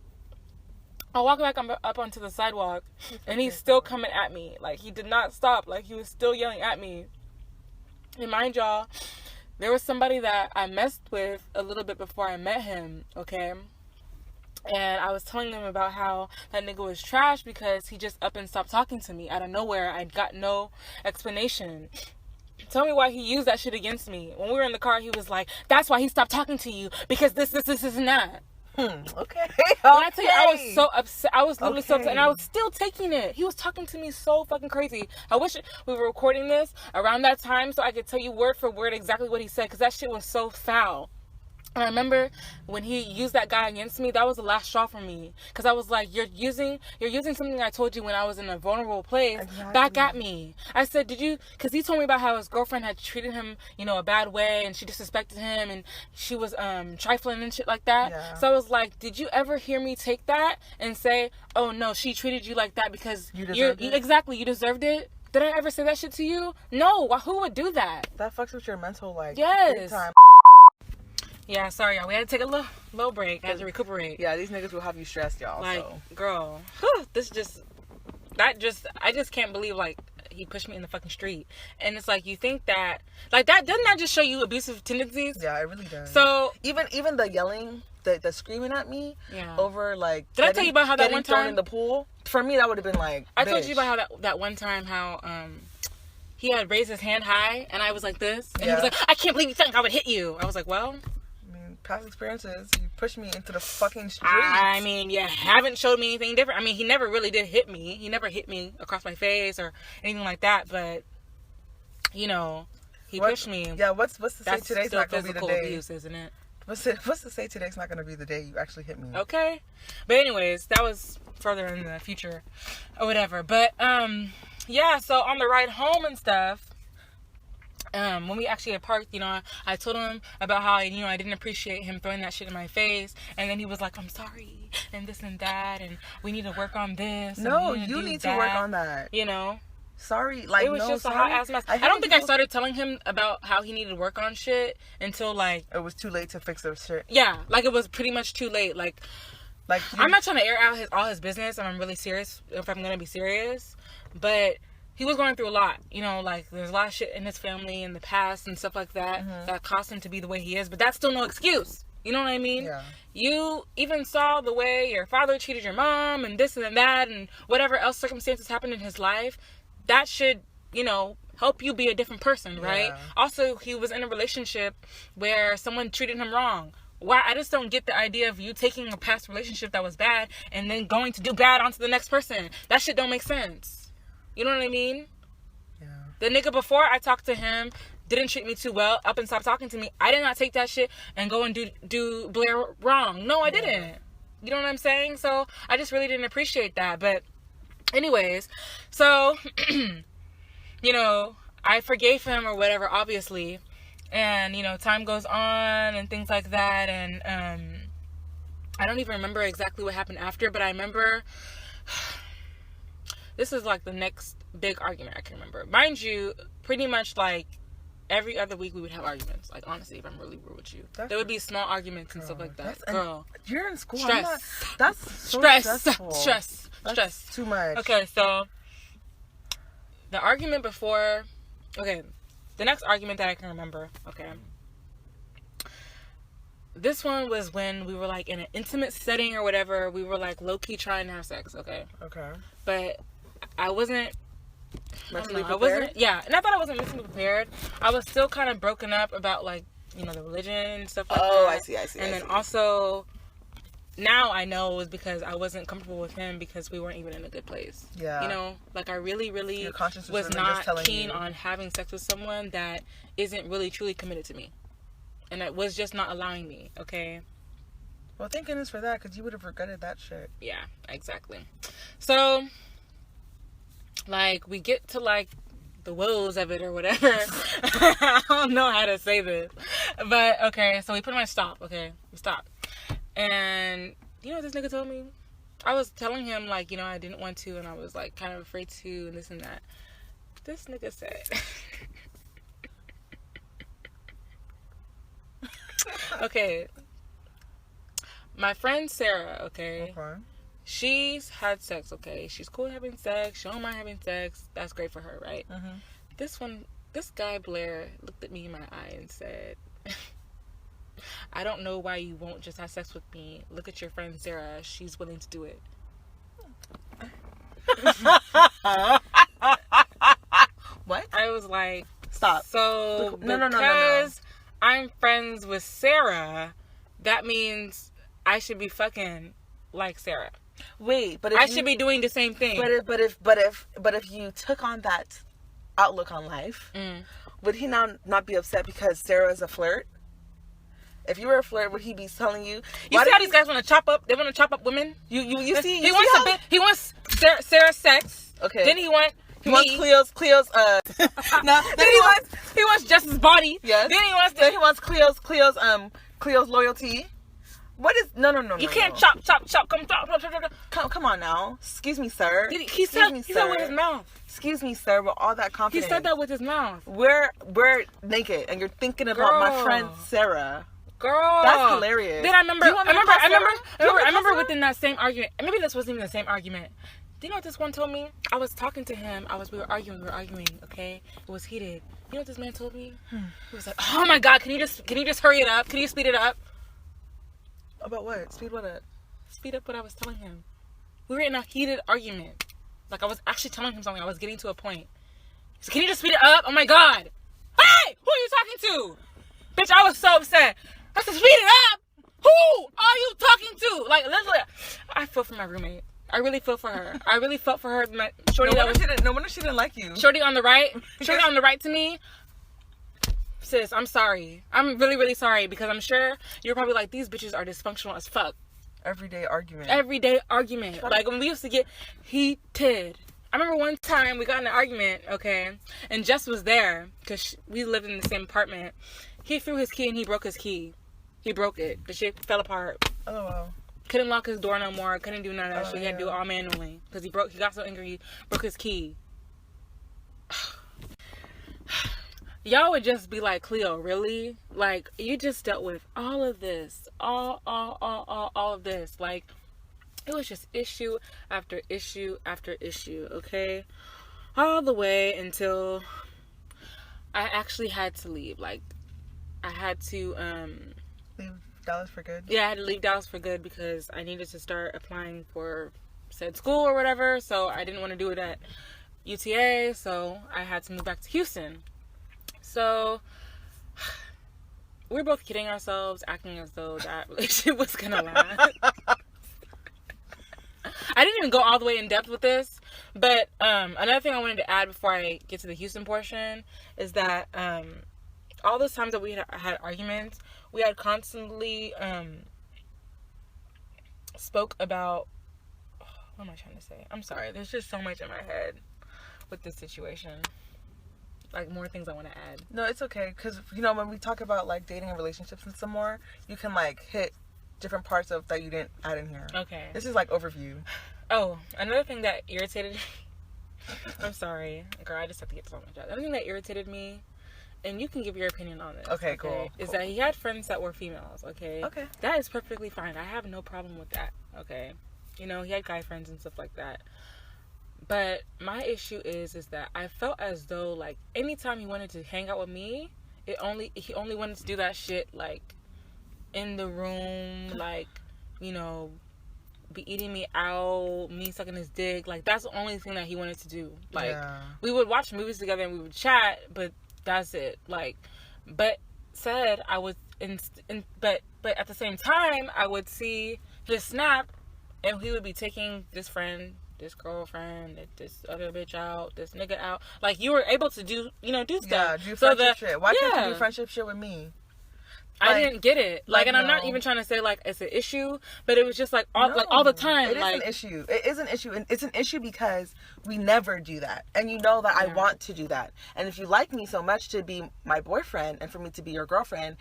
I walk back up onto the sidewalk, and he's still coming at me. Like, he did not stop. Like, he was still yelling at me. And mind y'all, there was somebody that I messed with a little bit before I met him, okay? And I was telling them about how that nigga was trash because he just up and stopped talking to me out of nowhere. I got no explanation. Tell me why he used that shit against me. When we were in the car, he was like, that's why he stopped talking to you, because this, and that. Okay. When I tell you, I was so upset. I was literally so upset, and I was still taking it. He was talking to me so fucking crazy. I wish we were recording this around that time so I could tell you word for word exactly what he said, because that shit was so foul. And I remember when he used that guy against me, that was the last straw for me. Because I was like, you're using something I told you when I was in a vulnerable place back at me. I said, because he told me about how his girlfriend had treated him, a bad way, and she disrespected him, and she was trifling and shit like that. Yeah. So I was like, did you ever hear me take that and say, oh no, she treated you like that because you deserved it? Did I ever say that shit to you? No. Who would do that? That fucks with your mental, yes. Time. Yeah, sorry, y'all. We had to take a low break. I had to recuperate. Yeah, these niggas will have you stressed, y'all. Girl, I just can't believe, he pushed me in the fucking street. And it's like, you think that, doesn't that just show you abusive tendencies? Yeah, it really does. So, even the yelling, the screaming at me over, did I tell you about how that one time? Thrown in the pool? For me, that would have been I told you about how that one time, how, he had raised his hand high, and I was like this. And he was like, I can't believe you think I would hit you. I was like, well... past experiences, you pushed me into the fucking street. I mean, you haven't showed me anything different. I mean, he never really did hit me. He never hit me across my face or anything like that. But he pushed me. Yeah, what's to say today's not gonna be the day? Abuse, isn't it? What's to say today's not gonna be the day you actually hit me? Okay, but anyways, that was further in the future or whatever. But yeah. So on the ride home and stuff. When we actually had parked, I told him about how, I didn't appreciate him throwing that shit in my face. And then he was like, I'm sorry, and this and that, and we need to work on this. No, you need to work on that. Sorry, it was just a hot ass mess. I don't think I started telling him about how he needed to work on shit until, it was too late to fix their shit. Yeah, it was pretty much too late. I'm not trying to air out all his business, and I'm really serious if I'm going to be serious. But... he was going through a lot, there's a lot of shit in his family in the past and stuff like that that caused him to be the way he is, but that's still no excuse. You know what I mean? Yeah. You even saw the way your father treated your mom and this and that and whatever else circumstances happened in his life. That should, help you be a different person, right? Yeah. Also, he was in a relationship where someone treated him wrong. Why? I just don't get the idea of you taking a past relationship that was bad and then going to do bad onto the next person. That shit don't make sense. You know what I mean? Yeah. The nigga before I talked to him didn't treat me too well, up and stopped talking to me. I did not take that shit and go and do Blair wrong. No, I didn't. You know what I'm saying? So I just really didn't appreciate that. But anyways, so, I forgave him or whatever, obviously. And, time goes on and things like that. And I don't even remember exactly what happened after, but I remember... this is the next big argument I can remember. Mind you, pretty much every other week we would have arguments. Honestly, if I'm really real with you. There would be small arguments and stuff like that. Girl. You're in school. Stress. That's so stressful. Stress. Too much. Okay, so the argument before... okay, the next argument that I can remember. Okay. This one was when we were in an intimate setting or whatever. We were low-key trying to have sex. Okay. But... I wasn't mentally prepared. And I thought I wasn't mentally prepared. I was still kind of broken up about the religion and stuff like that. Oh, I see. And then also, now I know it was because I wasn't comfortable with him because we weren't even in a good place. Yeah. I really was not keen on having sex with someone that isn't really truly committed to me, and it was just not allowing me. Okay. Well, thank goodness for that, because you would have regretted that shit. Yeah, exactly. So. We get to the woes of it or whatever. I don't know how to say this, but okay. So we pretty much stop. Okay, we stop, and what this nigga told me? I was telling him I didn't want to, and I was kind of afraid to, and this and that. This nigga said, okay, my friend Sarah. Okay. She's had sex, okay? She's cool having sex. She don't mind having sex. That's great for her, right? This guy, Blair, looked at me in my eye and said, I don't know why you won't just have sex with me. Look at your friend Sarah. She's willing to do it. What? I was like, stop. So, no. Because I'm friends with Sarah, that means I should be fucking like Sarah. Wait, but I should be doing the same thing. But if you took on that outlook on life, would he now not be upset because Sarah is a flirt? If you were a flirt, would he be telling you? You see how these guys want to chop up? They want to chop up women. You see? He wants Sarah's sex. Okay. Then he wants Cleo's. No. Then he wants Jess's body. Yes. Then he wants Cleo's loyalty. What is no? You can't chop. Come on now. Excuse me, sir. He said with his mouth. Excuse me, sir. With all that confidence. He said that with his mouth. We're naked, and you're thinking about my friend Sarah. Girl, that's hilarious. Then I remember within that same argument. Maybe this wasn't even the same argument. Do you know what this one told me? I was talking to him. We were arguing. Okay, it was heated. You know what this man told me? He was like, "Oh my God, can you just hurry it up? Can you speed it up?" About what? Speed what up? Speed up what I was telling him. We were in a heated argument. Like, I was actually telling him something. I was getting to a point. He said, "Can you just speed it up? Oh my God. Hey! Who are you talking to?" Bitch, I was so upset. I said, "Speed it up! Who are you talking to?" Like, literally, I feel for my roommate. I really feel for her. I really felt for her. Shorty no wonder she didn't like you. Shorty on the right. Shorty on the right to me. Sis, I'm sorry. I'm really, really sorry, because I'm sure you're probably like, these bitches are dysfunctional as fuck. Everyday argument. Like, when we used to get heated. I remember one time we got in an argument, okay, and Jess was there because we lived in the same apartment. He threw his key and he broke his key. He broke it. The shit fell apart. Oh, wow. Couldn't lock his door no more. Couldn't do none of that shit. He had to do it all manually because he got so angry, he broke his key. Y'all would just be like, "Cleo, really? Like, you just dealt with all of this, all of this. Like, it was just issue after issue after issue, okay? All the way until I actually had to leave. Like, I had to leave Dallas for good. Yeah, I had to leave Dallas for good because I needed to start applying for said school or whatever. So I didn't want to do it at UTA, so I had to move back to Houston. So we're both kidding ourselves, acting as though that relationship was gonna last. I didn't even go all the way in depth with this, but another thing I wanted to add before I get to the Houston portion is that all those times that we had arguments, we had constantly spoke about, what am I trying to say? I'm sorry, there's just so much in my head with this situation. Like, more things I want to add. No, it's okay, because, you know, when we talk about, like, dating and relationships and some more, you can, like, hit different parts of that you didn't add in here. Okay. This is, like, overview. Oh, another thing that irritated me. I'm sorry. Girl, I just have to get this on my job. Another thing that irritated me, and you can give your opinion on this. Okay, cool. Is that he had friends that were females, okay? Okay. That is perfectly fine. I have no problem with that, okay? You know, he had guy friends and stuff like that. But my issue is that I felt as though, like, anytime he wanted to hang out with me, he only wanted to do that shit, like, in the room, like, you know, be eating me out, me sucking his dick. Like, that's the only thing that he wanted to do. Like, we would watch movies together and we would chat, but that's it. Like, but I was but at the same time, I would see his snap, and he would be taking this friend, this girlfriend, this other bitch out, this nigga out. Like, you were able to do stuff. Yeah, do friendship shit. Why can't you do friendship shit with me? I didn't get it. Like, and I'm not even trying to say, like, it's an issue, but it was just, like, all the time. It is an issue. It is an issue. And it's an issue because we never do that. And you know that I want to do that. And if you like me so much to be my boyfriend and for me to be your girlfriend,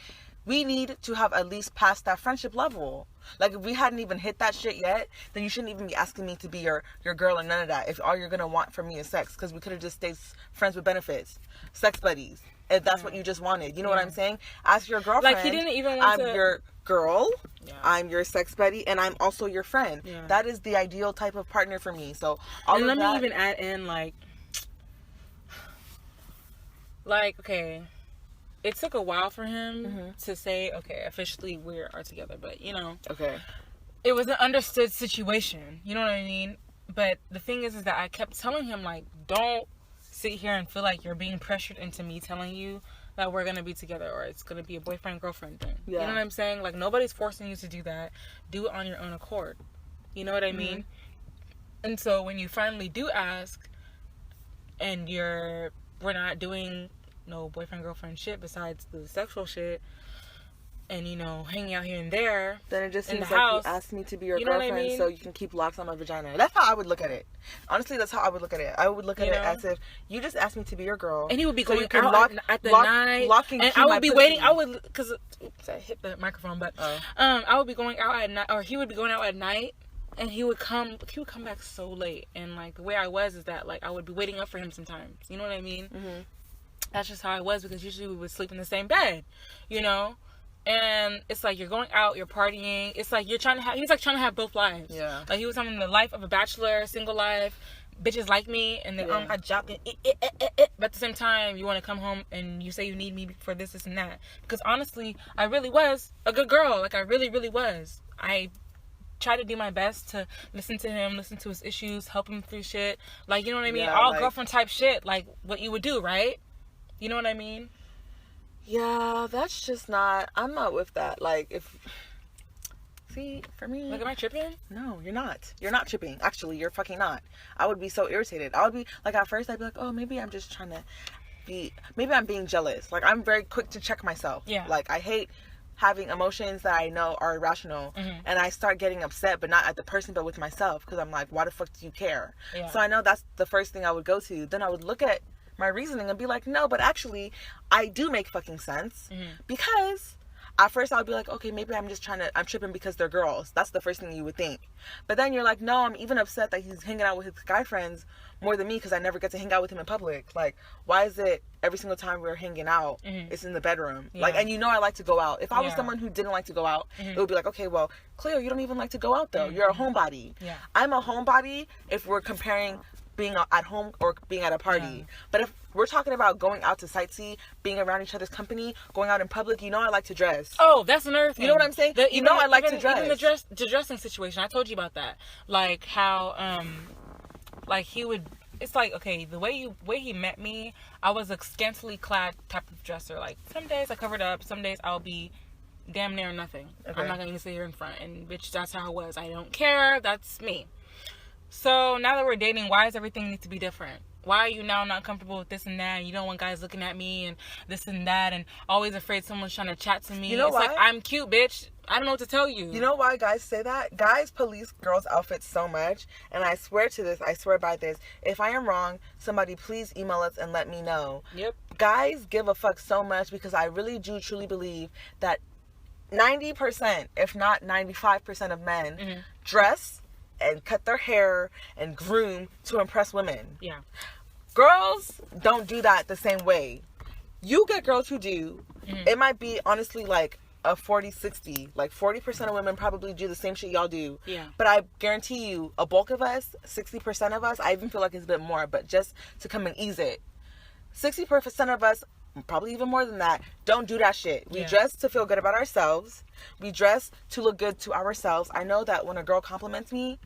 we need to have at least passed that friendship level. Like, if we hadn't even hit that shit yet, then you shouldn't even be asking me to be your girl and none of that. If all you're going to want from me is sex, because we could have just stayed friends with benefits, sex buddies. If that's what you just wanted. You know what I'm saying? As your girlfriend, like, he didn't even want I'm your girl, I'm your sex buddy, and I'm also your friend. Yeah. That is the ideal type of partner for me. So, let me even add in, like, okay, it took a while for him to say, okay, officially we are together, but, you know. Okay. It was an understood situation. You know what I mean? But the thing is that I kept telling him, like, don't sit here and feel like you're being pressured into me telling you that we're gonna be together or it's gonna be a boyfriend-girlfriend thing. Yeah. You know what I'm saying? Like, nobody's forcing you to do that. Do it on your own accord. You know what I mean? And so when you finally do ask and we're not doing no boyfriend-girlfriend shit besides the sexual shit, and, hanging out here and there. Then it just seems like you asked me to be your girlfriend so you can keep locks on my vagina. That's how I would look at it. Honestly, that's how I would look at it. I would look at it as if you just asked me to be your girl. And he would be going out at the night. And I would be waiting. Because I hit the microphone, but I would be going out at night, or he would be going out at night. And he would come back so late. And, like, the way I was is that, like, I would be waiting up for him sometimes. You know what I mean? Mm-hmm. That's just how I was, because usually we would sleep in the same bed, And it's like, you're going out, you're partying. It's like, he's like trying to have both lives. Yeah. Like, he was having the life of a bachelor, single life, bitches like me, and then I job, but at the same time, you want to come home and you say you need me for this and that. Because honestly, I really was a good girl. Like, I really, really was. I try to do my best to listen to him, listen to his issues, help him through shit. Like, you know what I mean? Yeah, all girlfriend type shit, like what you would do, right? You know what I mean? Yeah, that's just not, I'm not with that. Like, see, for me. Like, am I tripping? No, you're not. You're not tripping. Actually, you're fucking not. I would be so irritated. I would be, like, at first I'd be like, oh, maybe I'm just trying to maybe I'm being jealous. Like, I'm very quick to check myself. Yeah. Like, I hate having emotions that I know are irrational, and I start getting upset, but not at the person, but with myself, because I'm like, why the fuck do you care? Yeah. So I know that's the first thing I would go to. Then I would look at my reasoning and be like, no, but actually I do make fucking sense, because at first I would be like, okay, maybe I'm tripping because they're girls. That's the first thing you would think. But then you're like, no, I'm even upset that he's hanging out with his guy friends more than me, because I never get to hang out with him in public. Like, why is it every single time we're hanging out, it's in the bedroom? Yeah. Like, and I like to go out. If I was someone who didn't like to go out, it would be like, okay, well, Cleo, you don't even like to go out though. You're a homebody. Yeah. I'm a homebody if we're comparing being at home or being at a party. Yeah. But if we're talking about going out to sightsee, being around each other's company, going out in public, I like to dress. Oh, that's another thing. You know what I'm saying? I like to dress. Even the dressing situation, I told you about that. Like, how, like, he would, it's like, okay, the way he met me, I was a scantily clad type of dresser. Like, some days I covered up, some days I'll be damn near nothing. Okay. I'm not going to sit here in front. And, bitch, that's how I was. I don't care. That's me. So, now that we're dating, why does everything need to be different? Why are you now not comfortable with this and that? And you don't want guys looking at me and this and that, and always afraid someone's trying to chat to me. You know it's why? Like, I'm cute, bitch. I don't know what to tell you. You know why guys say that? Guys police girls' outfits so much. And I swear by this. If I am wrong, somebody please email us and let me know. Yep. Guys give a fuck so much, because I really do truly believe that 90%, if not 95% of men dress and cut their hair and groom to impress women. Yeah. Girls don't do that the same way. You get girls who do. It might be honestly like a 40-60. Like 40% of women probably do the same shit y'all do. Yeah. But I guarantee you, a bulk of us, 60% of us, I even feel like it's a bit more, but just to come and ease it, 60% of us, probably even more than that, don't do that shit. We dress to feel good about ourselves. We dress to look good to ourselves. I know that when a girl compliments me,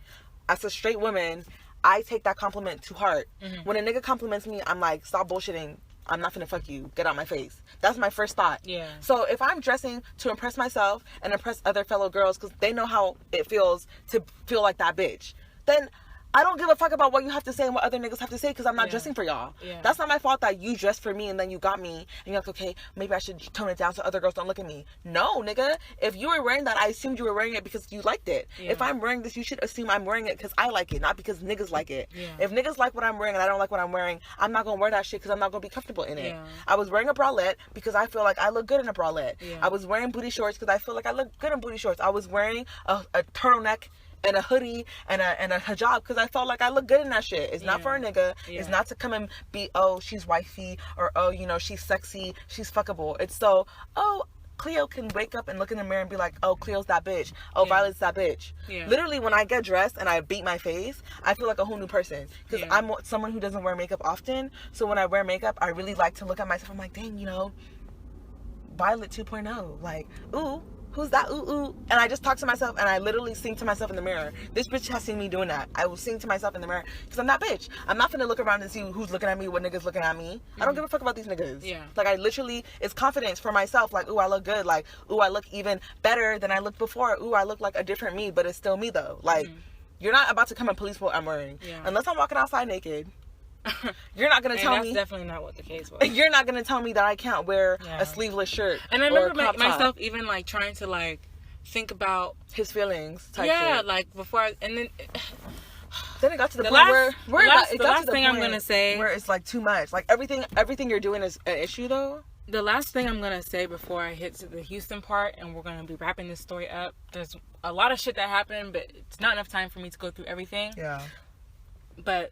as a straight woman, I take that compliment to heart. When a nigga compliments me, I'm like, stop bullshitting. I'm not finna fuck you. Get out my face. That's my first thought. Yeah. So if I'm dressing to impress myself and impress other fellow girls, because they know how it feels to feel like that bitch, then I don't give a fuck about what you have to say and what other niggas have to say, because I'm not dressing for y'all. Yeah. That's not my fault that you dressed for me and then you got me and you're like, okay, maybe I should tone it down so other girls don't look at me. No, nigga. If you were wearing that, I assumed you were wearing it because you liked it. Yeah. If I'm wearing this, you should assume I'm wearing it because I like it, not because niggas like it. Yeah. If niggas like what I'm wearing and I don't like what I'm wearing, I'm not going to wear that shit because I'm not going to be comfortable in it. Yeah. I was wearing a bralette because I feel like I look good in a bralette. Yeah. I was wearing booty shorts because I feel like I look good in booty shorts. I was wearing a turtleneck and a hoodie and a hijab because I felt like I look good in that shit. It's not for a nigga. It's not to come and be, oh, she's wifey, or oh, she's sexy, she's fuckable. It's so, oh, Cleo can wake up and look in the mirror and be like, oh, Cleo's that bitch. Oh, Violet's that bitch. Yeah. Literally, when I get dressed and I beat my face, I feel like a whole new person. Because I'm someone who doesn't wear makeup often. So when I wear makeup, I really like to look at myself. I'm like, dang, Violet 2.0. Like, ooh. Who's that? Ooh, ooh. And I just talk to myself and I literally sing to myself in the mirror. This bitch has seen me doing that. I will sing to myself in the mirror because I'm that bitch. I'm not finna look around and see who's looking at me, what niggas looking at me. I don't give a fuck about these niggas. Yeah. Like, I literally, it's confidence for myself. Like, ooh, I look good. Like, ooh, I look even better than I looked before. Ooh, I look like a different me, but it's still me though. Like, you're not about to come and police what I'm wearing. Yeah. Unless I'm walking outside naked. You're not gonna tell me. That's definitely not what the case was. You're not gonna tell me that I can't wear a sleeveless shirt. And I remember myself even like trying to like think about his feelings. Shit. Like before, and then it got to the point where the last thing I'm gonna say, where it's like too much. Like everything you're doing is an issue, though. The last thing I'm gonna say before I hit to the Houston part, and we're gonna be wrapping this story up. There's a lot of shit that happened, but it's not enough time for me to go through everything. Yeah. But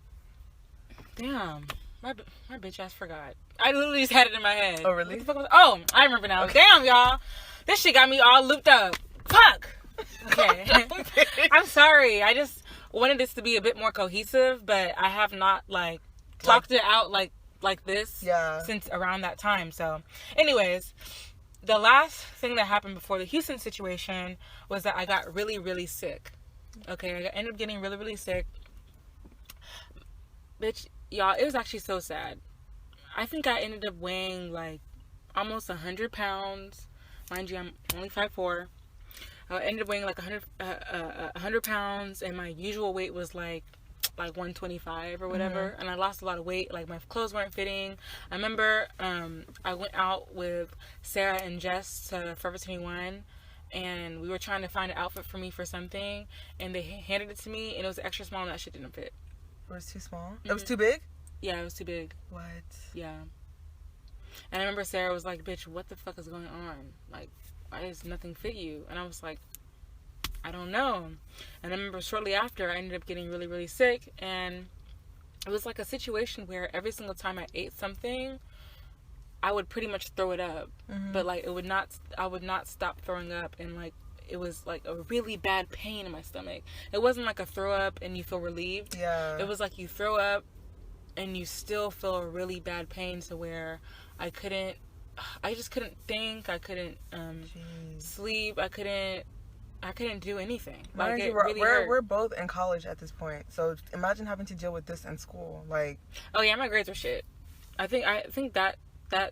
damn, my bitch ass forgot. I literally just had it in my head. Oh really? Oh, I remember now. Okay. Damn, y'all, this shit got me all looped up. Fuck. Okay. I'm sorry. I just wanted this to be a bit more cohesive, but I have not like talked it out like this since around that time. So anyways, the last thing that happened before the Houston situation was that I got really, really sick. Okay, I ended up getting really, really sick. Bitch, y'all, it was actually so sad. I think I ended up weighing like almost 100 pounds. Mind you, I'm only 5'4". I ended up weighing like 100 pounds, and my usual weight was like 125 or whatever. And I lost a lot of weight. Like my clothes weren't fitting. I remember I went out with Sarah and Jess to Forever 21, and we were trying to find an outfit for me for something, and they handed it to me, and it was extra small, and that shit didn't fit. It was too small? It was too big? Yeah, it was too big. What? Yeah. And I remember Sarah was like, bitch, what the fuck is going on? Like, why does nothing fit you? And I was like, I don't know. And I remember shortly after, I ended up getting really, really sick. And it was like a situation where every single time I ate something, I would pretty much throw it up. But like, I would not stop throwing up. And like, it was like a really bad pain in my stomach. It wasn't like a throw up and you feel relieved. Yeah. It was like you throw up and you still feel a really bad pain, to where I just couldn't think. I couldn't sleep. I couldn't do anything. Like, it really hurt. We're both in college at this point, so imagine having to deal with this in school. Like, oh yeah, my grades were shit. I think that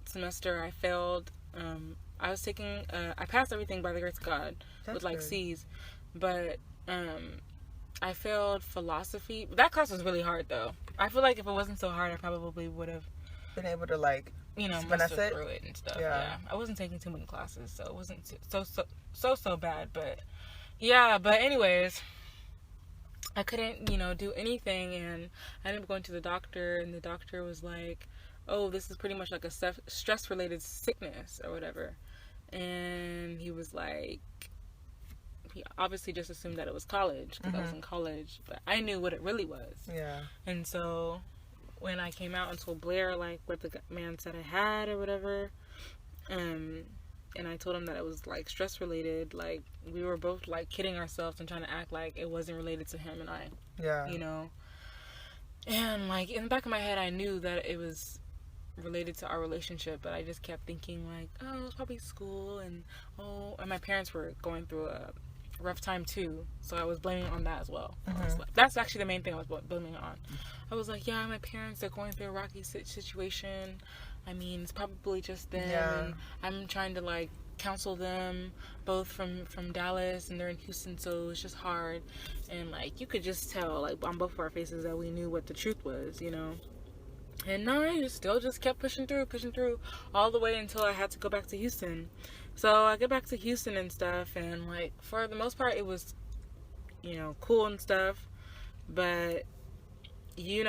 semester I failed. I was taking I passed everything by the grace of God. That's with like good. C's, but I failed philosophy. That class was really hard though. I feel like if it wasn't so hard, I probably would have been able to like, muster through it and stuff. Yeah. I wasn't taking too many classes, so it wasn't so bad. But yeah, but anyways, I couldn't do anything, and I ended up going to the doctor, and the doctor was like, oh, this is pretty much like a stress related sickness or whatever. And he was like, he obviously just assumed that it was college, because I was in college, but I knew what it really was. Yeah. And so when I came out and told Blair like what the man said I had or whatever, and I told him that it was like stress related, like we were both like kidding ourselves and trying to act like it wasn't related to him and I. Yeah. And like in the back of my head I knew that it was related to our relationship, but I just kept thinking like, oh, it's probably school, and my parents were going through a rough time too, so I was blaming on that as well. That's actually the main thing I was blaming on. I was like, yeah, my parents are going through a rocky situation. I mean, it's probably just them. And I'm trying to like counsel them, both from Dallas, and they're in Houston, so it's just hard. And like you could just tell like on both of our faces that we knew what the truth was, And no, I still just kept pushing through all the way until I had to go back to Houston. So I get back to Houston and stuff, and like for the most part it was cool and stuff, but you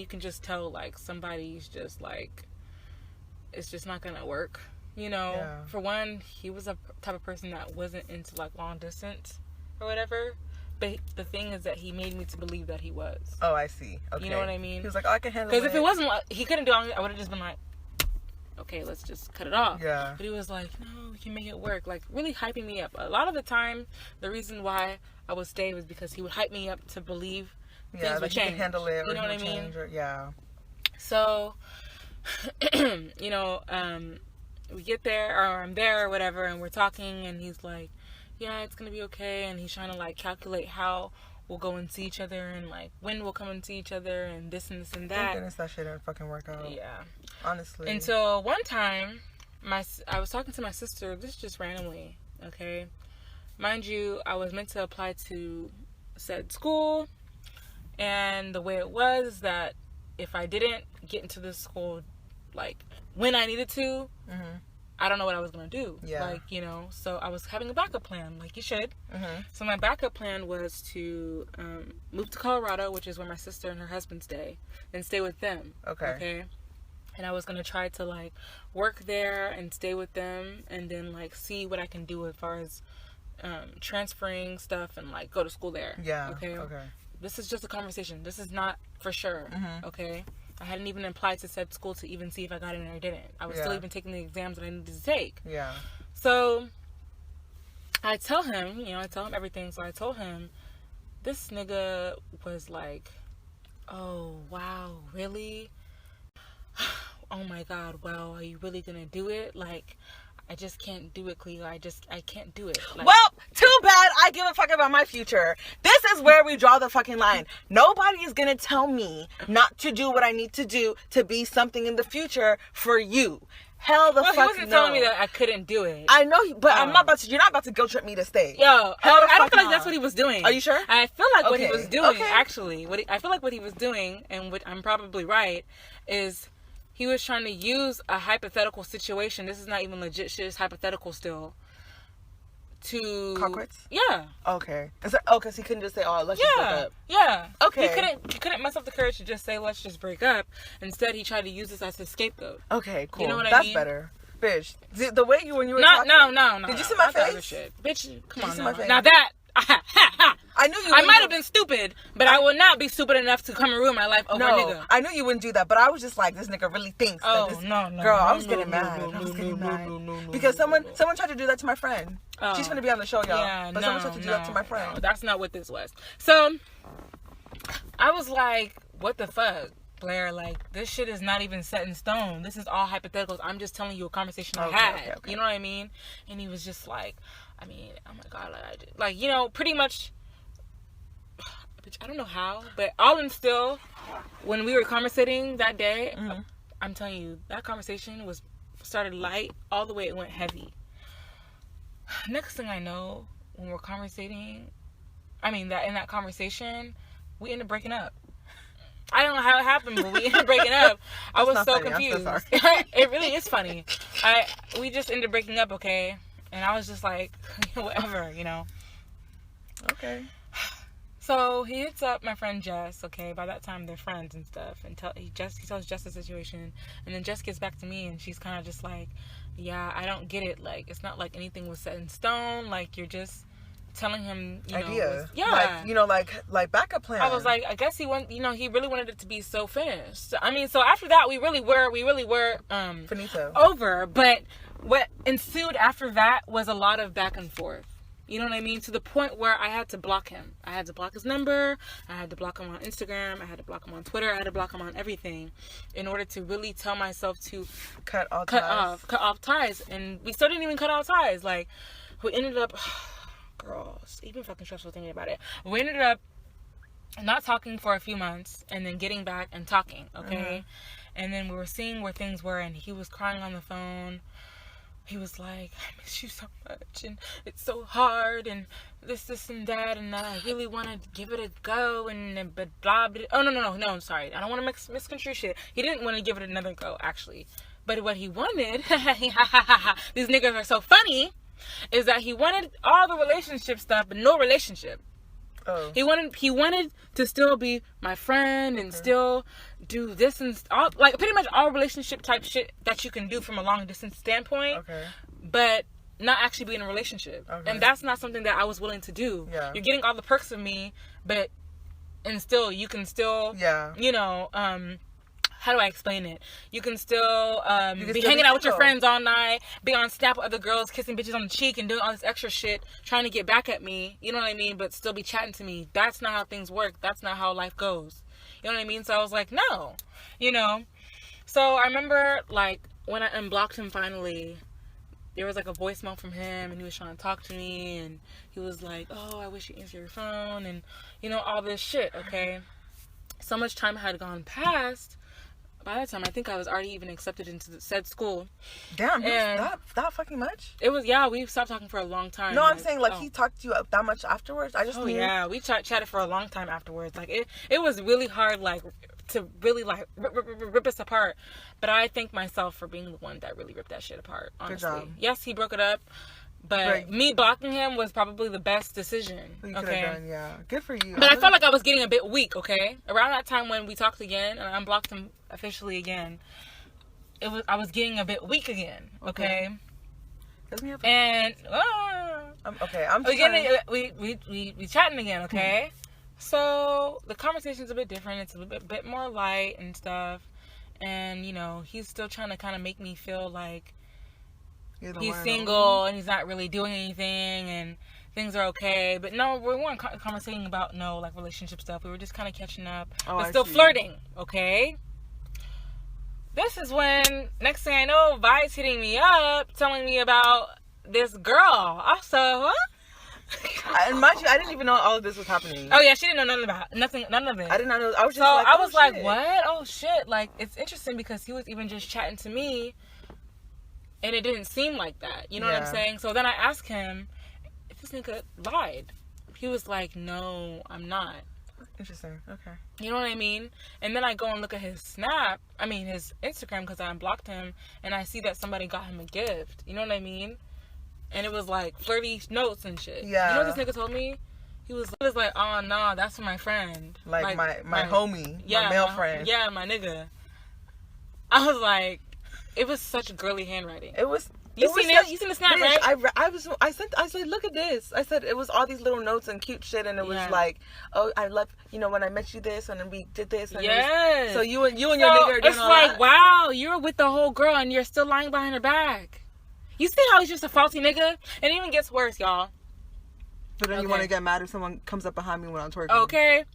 can just tell like somebody's just like, it's just not gonna work. For one, he was a type of person that wasn't into like long distance or whatever. But the thing is that he made me to believe that he was. Oh, I see. Okay. You know what I mean? He was like, oh, I can handle it. Because if it wasn't, he couldn't do it, I would have just been like, okay, let's just cut it off. Yeah. But he was like, no, we can make it work. Like, really hyping me up. A lot of the time, the reason why I would stay was because he would hype me up to believe things would change. Can handle it. You know what I mean? Yeah. So, we get there, or I'm there or whatever, and we're talking, and he's like, yeah, it's gonna be okay, and he's trying to like calculate how we'll go and see each other, and like when we'll come and see each other, and this and this and that. Thank goodness that shit didn't fucking work out. Yeah, honestly. Until one time, I was talking to my sister, this just randomly, okay? Mind you, I was meant to apply to said school, and the way it was that if I didn't get into this school, like, when I needed to, I don't know what I was going to do. Yeah. Like, you know, so I was having a backup plan, like you should. So my backup plan was to move to Colorado, which is where my sister and her husband stay, and stay with them. Okay. And I was going to try to, like, work there and stay with them, and then, like, see what I can do as far as transferring stuff and, like, go to school there. Yeah. Okay. This is just a conversation. This is not for sure. Okay. I hadn't even applied to said school to even see if I got in or I didn't. I was still even taking the exams that I needed to take. Yeah. So I tell him, you know, I tell him everything. So I told him, this nigga was like, oh, wow, really? Oh my God, well, are you really gonna do it? Like, I just can't do it, Cleo. I can't do it. Like, well, too bad. I give a fuck about my future. This is where we draw the fucking line. Nobody is gonna tell me not to do what I need to do to be something in the future for you. Hell the fuck no. He wasn't telling me that I couldn't do it. I know, but I'm not about to. You're not about to guilt trip me to stay. Yo, I don't feel like that's what he was doing. Are you sure? I feel like what he was doing, actually. I feel like what he was doing, and what I'm probably right, is he was trying to use a hypothetical situation. This is not even legit shit. It's hypothetical still. To Cockroach? Yeah. Okay. Because he couldn't just say, "Oh, let's just break up." Yeah. Okay. He couldn't mess up the courage to just say, "Let's just break up." Instead, he tried to use this as his scapegoat. Okay, cool. You know what That's I mean? better, bitch. The way when you were talking. No. Did you see my face? Shit. Bitch, come on. See my face? Now that. I knew you. I might have been stupid, but I would not be stupid enough to come and ruin my life over a nigga. I knew you wouldn't do that, but I was just like, this nigga really thinks. Oh, that this, no. Girl, I was getting mad. Because someone tried to do that to my friend. Oh. She's gonna be on the show, y'all. Yeah, but someone tried to do that to my friend. No, that's not what this was. So I was like, what the fuck, Blair? Like, this shit is not even set in stone. This is all hypotheticals. I'm just telling you a conversation I had. Okay. You know what I mean? And he was just like, I mean, oh my God, like, you know, pretty much. I don't know how, but all in still, when we were conversating that day, I'm telling you, that conversation started light all the way it went heavy. Next thing I know, when we're conversating, in that conversation, we ended up breaking up. I don't know how it happened, but we ended up breaking up. I was so confused. I'm so sorry. It really is funny. We just ended up breaking up, okay? And I was just like, whatever, you know. Okay. So he hits up my friend Jess, okay? By that time, they're friends and stuff. And he tells Jess the situation. And then Jess gets back to me, and she's kind of just like, yeah, I don't get it. Like, it's not like anything was set in stone. Like, you're just telling him, you know. Like, you know, like backup plan. I was like, I guess he really wanted it to be so finished. I mean, so after that, we really were finito. Over. But what ensued after that was a lot of back and forth. You know what I mean? To the point where I had to block him. I had to block his number. I had to block him on Instagram. I had to block him on Twitter. I had to block him on everything in order to really tell myself to cut off ties. And we still didn't even cut off ties. Like, we ended up, girls, even fucking stressful thinking about it. We ended up not talking for a few months and then getting back and talking, okay? And then we were seeing where things were, and he was crying on the phone. He was like, I miss you so much, and it's so hard, and this and that, and I really want to give it a go, and but blah, blah. Oh, no, I'm sorry. I don't want to misconstrue shit. He didn't want to give it another go, actually. But what he wanted, these niggas are so funny, is that he wanted all the relationship stuff, but no relationship. Oh. He wanted to still be my friend and still do this and all, like pretty much all relationship type shit that you can do from a long distance standpoint. Okay. But not actually be in a relationship. Okay. And that's not something that I was willing to do. Yeah. You're getting all the perks of me, but you can still you know, how do I explain it? You can still be hanging out with your friends all night, be on Snap with other girls, kissing bitches on the cheek and doing all this extra shit, trying to get back at me. You know what I mean? But still be chatting to me. That's not how things work. That's not how life goes. You know what I mean? So I was like, no. You know? So I remember, like, when I unblocked him finally, there was, like, a voicemail from him, and he was trying to talk to me, and he was like, oh, I wish you answered your phone, and, you know, all this shit, okay? So much time had gone past. By that time, I think I was already even accepted into the said school. Damn, that fucking much? It was, we stopped talking for a long time. No, I'm saying, he talked to you that much afterwards? I just knew. Yeah, we chatted for a long time afterwards. Like, it was really hard, like, to really like rip us apart. But I thank myself for being the one that really ripped that shit apart, honestly. Good job. Yes, he broke it up, but me blocking him was probably the best decision. You could have done, yeah. Good for you. But I felt like I was getting a bit weak, okay? Around that time when we talked again and I unblocked him officially again, I was getting a bit weak again, okay? And we chatting again, okay? So the conversation's a bit different. It's a bit more light and stuff, and you know he's still trying to kind of make me feel like he's single and he's not really doing anything and things are okay. But no, we weren't conversating about like relationship stuff. We were just kind of catching up, but still flirting, okay? This is when, next thing I know, Vi's hitting me up, telling me about this girl. Also, what? And mind you, I didn't even know all of this was happening. Oh yeah, she didn't know none of it. I did not know. I was just I was like, what? Oh shit! Like, it's interesting because he was even just chatting to me, and it didn't seem like that. You know what I'm saying? So then I asked him if this nigga lied. He was like, no, I'm not. Interesting. Okay. You know what I mean? And then I go and look at his his Instagram, because I unblocked him, and I see that somebody got him a gift. You know what I mean? And it was like flirty notes and shit. Yeah. You know what this nigga told me? He was like, oh no, that's for my friend. Like my homie. Yeah, my male friend. Yeah, my nigga. I was like, it was such girly handwriting. It was. You seen it? You seen the snap, right? I said, look at this. I said, it was all these little notes and cute shit, and it was like, oh, I love, when I met you this, and then we did this. And yes. So you and your nigga are doing it's like, that. Wow, you're with the whole girl, and you're still lying behind her back. You see how he's just a faulty nigga? And it even gets worse, y'all. But then you want to get mad if someone comes up behind me when I'm twerking. Okay.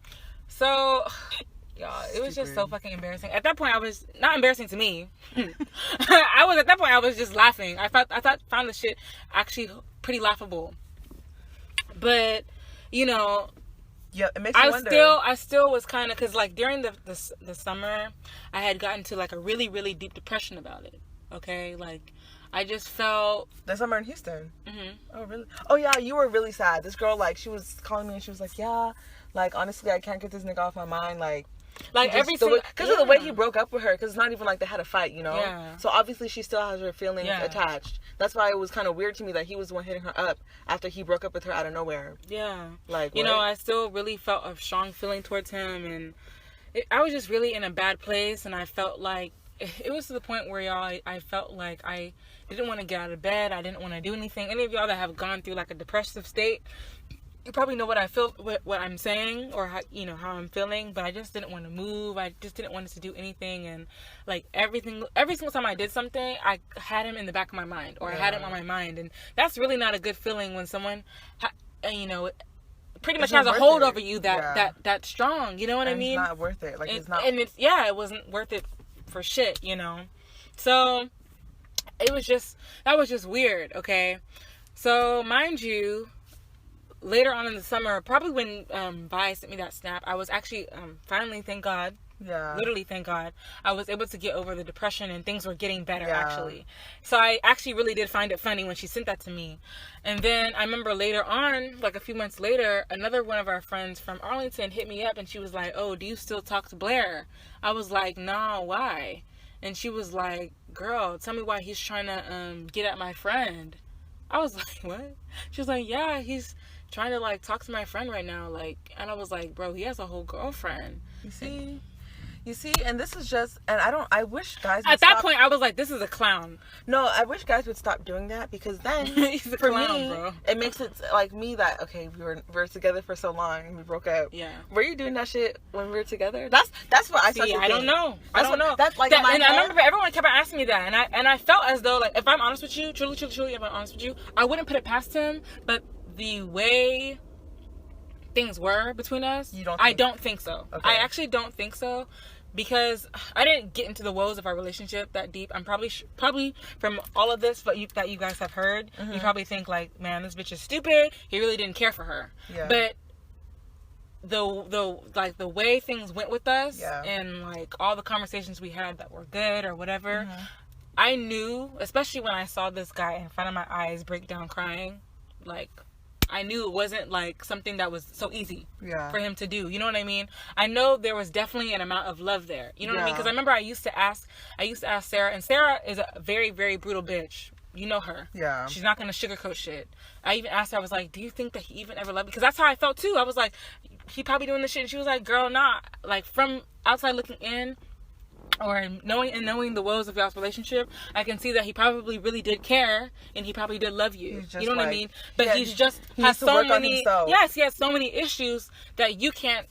So, y'all, it was just so fucking embarrassing. At that point, I was not embarrassing to me. At that point I was just laughing. I found the shit actually pretty laughable. But yeah, it makes me wonder. I still was kind of, because like during the summer, I had gotten to like a really really deep depression about it. Okay, like I just felt the summer in Houston. Mm-hmm. Oh really? Oh yeah, you were really sad. This girl, like, she was calling me and she was like, yeah, like honestly, I can't get this nigga off my mind. Like every because of the way he broke up with her, because it's not even like they had a fight, Yeah. So obviously she still has her feelings attached. That's why it was kind of weird to me that he was the one hitting her up after he broke up with her out of nowhere. Yeah. Like, I still really felt a strong feeling towards him, and I was just really in a bad place, and I felt like it was to the point where, y'all, I felt like I didn't want to get out of bed. I didn't want to do anything. Any of y'all that have gone through like a depressive state, you probably know what I feel, what I'm saying, or how I'm feeling. But I just didn't want to move. I just didn't want us to do anything, and like every single time I did something, I had him in the back of my mind, or I had him on my mind, and that's really not a good feeling when someone, pretty much has a hold over you that strong. You know what I mean? It's not worth it. Like, it's not. And it wasn't worth it for shit. So that was just weird. Okay, so mind you, later on in the summer, probably when Vi sent me that snap, I was actually finally, thank God, literally thank God, I was able to get over the depression, and things were getting better actually. So I actually really did find it funny when she sent that to me. And then I remember later on, like a few months later, another one of our friends from Arlington hit me up, and she was like, oh, do you still talk to Blair? I was like, no, why? And she was like, girl, tell me why he's trying to get at my friend. I was like, what? She was like, yeah, he's trying to like talk to my friend right now, like. And I was like, bro, he has a whole girlfriend. You see, and this is just, and I wish guys would that point I was like, this is a clown. No, I wish guys would stop doing that, because then he's a for clown, me, bro. It makes it like me that, okay, we were together for so long and we broke up. Yeah. Were you doing that shit when we were together? That's what I started I don't know. I don't know. That's like and I remember everyone kept asking me that, and I felt as though, like, if I'm honest with you, truly, if I'm honest with you, I wouldn't put it past him, but the way things were between us, I don't think so. Okay. I actually don't think so, because I didn't get into the woes of our relationship that deep. I'm probably from all of this that you guys have heard, you probably think like, man, this bitch is stupid. He really didn't care for her. Yeah. But the way things went with us, and like all the conversations we had that were good or whatever, I knew, especially when I saw this guy in front of my eyes break down crying, like, I knew it wasn't like something that was so easy for him to do. You know what I mean? I know there was definitely an amount of love there. You know what I mean? Because I remember I used to ask Sarah, and Sarah is a very, very brutal bitch. You know her. Yeah. She's not going to sugarcoat shit. I even asked her, I was like, do you think that he even ever loved me? Because that's how I felt too. I was like, he probably doing this shit. And she was like, girl, nah. Like, from outside looking in, or knowing the woes of y'all's relationship, I can see that he probably really did care, and he probably did love you. You know what I mean? But he has so many. Yes, he has so many issues that you can't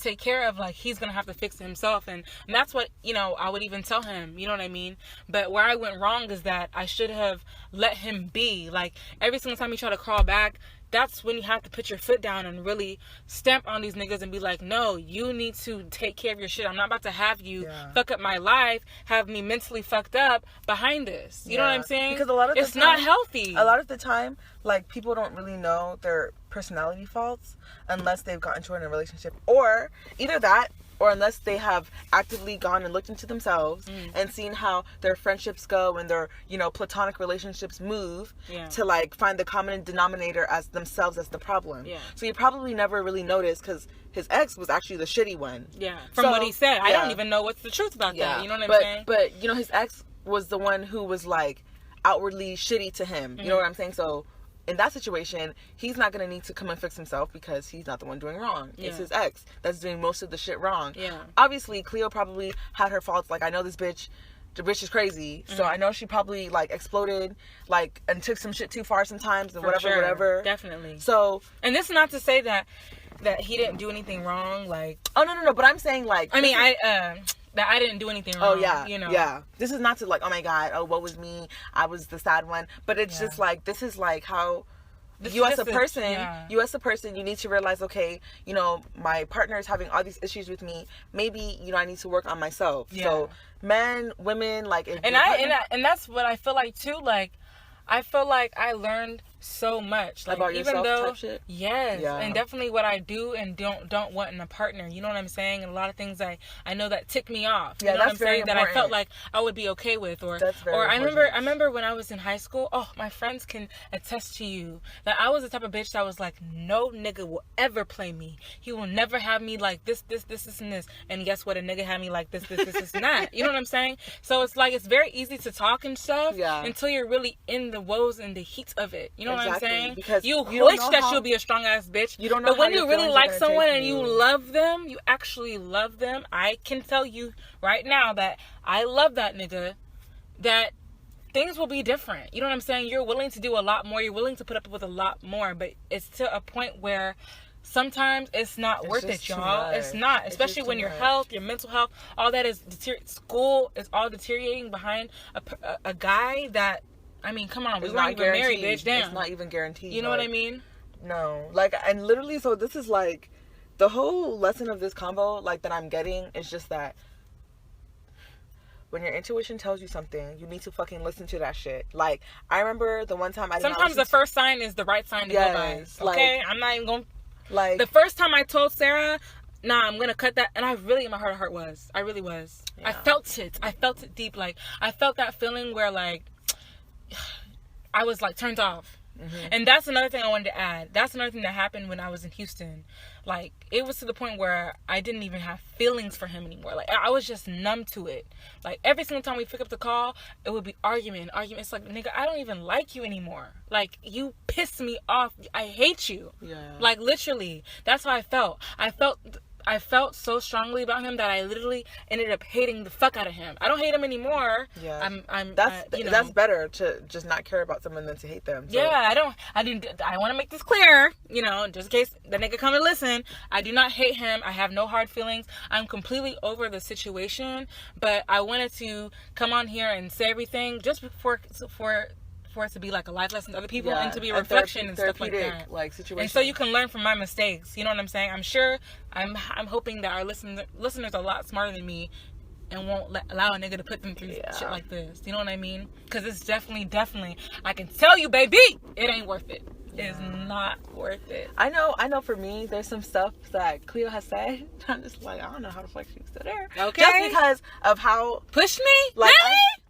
take care of. Like, he's gonna have to fix it himself, and that's what I would even tell him. You know what I mean? But where I went wrong is that I should have let him be. Like, every single time he tried to crawl back, that's when you have to put your foot down and really stamp on these niggas and be like, no, you need to take care of your shit. I'm not about to have you fuck up my life, have me mentally fucked up behind this. You know what I'm saying? Because a lot of it's not healthy. A lot of the time, like, people don't really know their personality faults unless they've gotten into a relationship, or either that, or unless they have actively gone and looked into themselves and seen how their friendships go and their, platonic relationships move to, like, find the common denominator as themselves as the problem. Yeah. So you probably never really noticed, because his ex was actually the shitty one. Yeah. From what he said. I don't even know what's the truth about that. You know what I'm saying? But, his ex was the one who was, like, outwardly shitty to him. You know what I'm saying? So in that situation, he's not going to need to come and fix himself, because he's not the one doing wrong. It's his ex that's doing most of the shit wrong. Yeah. Obviously, Cleo probably had her faults. Like, I know the bitch is crazy. So I know she probably, like, exploded, like, and took some shit too far sometimes, and whatever. Definitely. So, and this is not to say that he didn't do anything wrong. Like, oh, no. But I'm saying, like, that I didn't do anything wrong. Oh, yeah. Yeah. This is not to, like, oh my God, oh, what was me? I was the sad one. But it's just, like, this is, like, how you as a person, you need to realize, okay, my partner is having all these issues with me. Maybe, I need to work on myself. Yeah. So, men, women, like... And that's what I feel like, too. Like, I feel like I learned so much, like, about even yourself though type shit? Yes, and definitely what I do and don't want in a partner. You know what I'm saying? And a lot of things I know that tick me off. You know what I'm saying? That I felt like I would be okay with, or I remember when I was in high school. Oh, my friends can attest to you that I was the type of bitch that was like, no nigga will ever play me. He will never have me like this, and this. And guess what? A nigga had me like this, and that. You know what I'm saying? So it's like, it's very easy to talk and stuff until you're really in the woes and the heat of it. You know what I'm saying? Because you wish that you'll be a strong ass bitch. You don't know. But when you really like someone and you love them, you actually love them. I can tell you right now that I love that nigga. That things will be different. You know what I'm saying? You're willing to do a lot more. You're willing to put up with a lot more. But it's to a point where sometimes it's not worth it, y'all. It's not. Especially when your health, your mental health, all that is school is all deteriorating behind a guy that, I mean, come on, we weren't even married, bitch. Damn. It's not even guaranteed. You know what I mean? No. Like, and literally, so this is like, the whole lesson of this combo, like, that I'm getting is just that when your intuition tells you something, you need to fucking listen to that shit. Like, I remember the one time sometimes the first sign is the right sign to go by. Okay? Like, I'm not even going... Like... The first time I told Sarah, nah, I'm gonna cut that, and I really, in my heart of heart was. I really was. Yeah. I felt it deep. Like, I felt that feeling where, like, I was like turned off. And that's another thing I wanted to add. That's another thing that happened when I was in Houston. Like, it was to the point where I didn't even have feelings for him anymore. Like, I was just numb to it. Like, every single time we pick up the call, it would be argument. It's like, nigga, I don't even like you anymore. Like, you pissed me off. I hate you. Yeah. Like, literally. That's how I felt. I felt so strongly about him that I literally ended up hating the fuck out of him. I don't hate him anymore. Yeah. That's better to just not care about someone than to hate them. So. Yeah, I want to make this clear, just in case the nigga come and listen. I do not hate him. I have no hard feelings. I'm completely over the situation, but I wanted to come on here and say everything just for it to be like a life lesson to other people and to be a reflection and stuff like that. Like, situation. And so you can learn from my mistakes. You know what I'm saying? I'm hoping that our listeners are a lot smarter than me and won't allow a nigga to put them through shit like this. You know what I mean? Because it's definitely, I can tell you, baby, it ain't worth it. It is not worth it. I know for me, there's some stuff that Cleo has said. I'm just like, I don't know how the fuck she's still there. Okay. Just because of how... Push me? Like,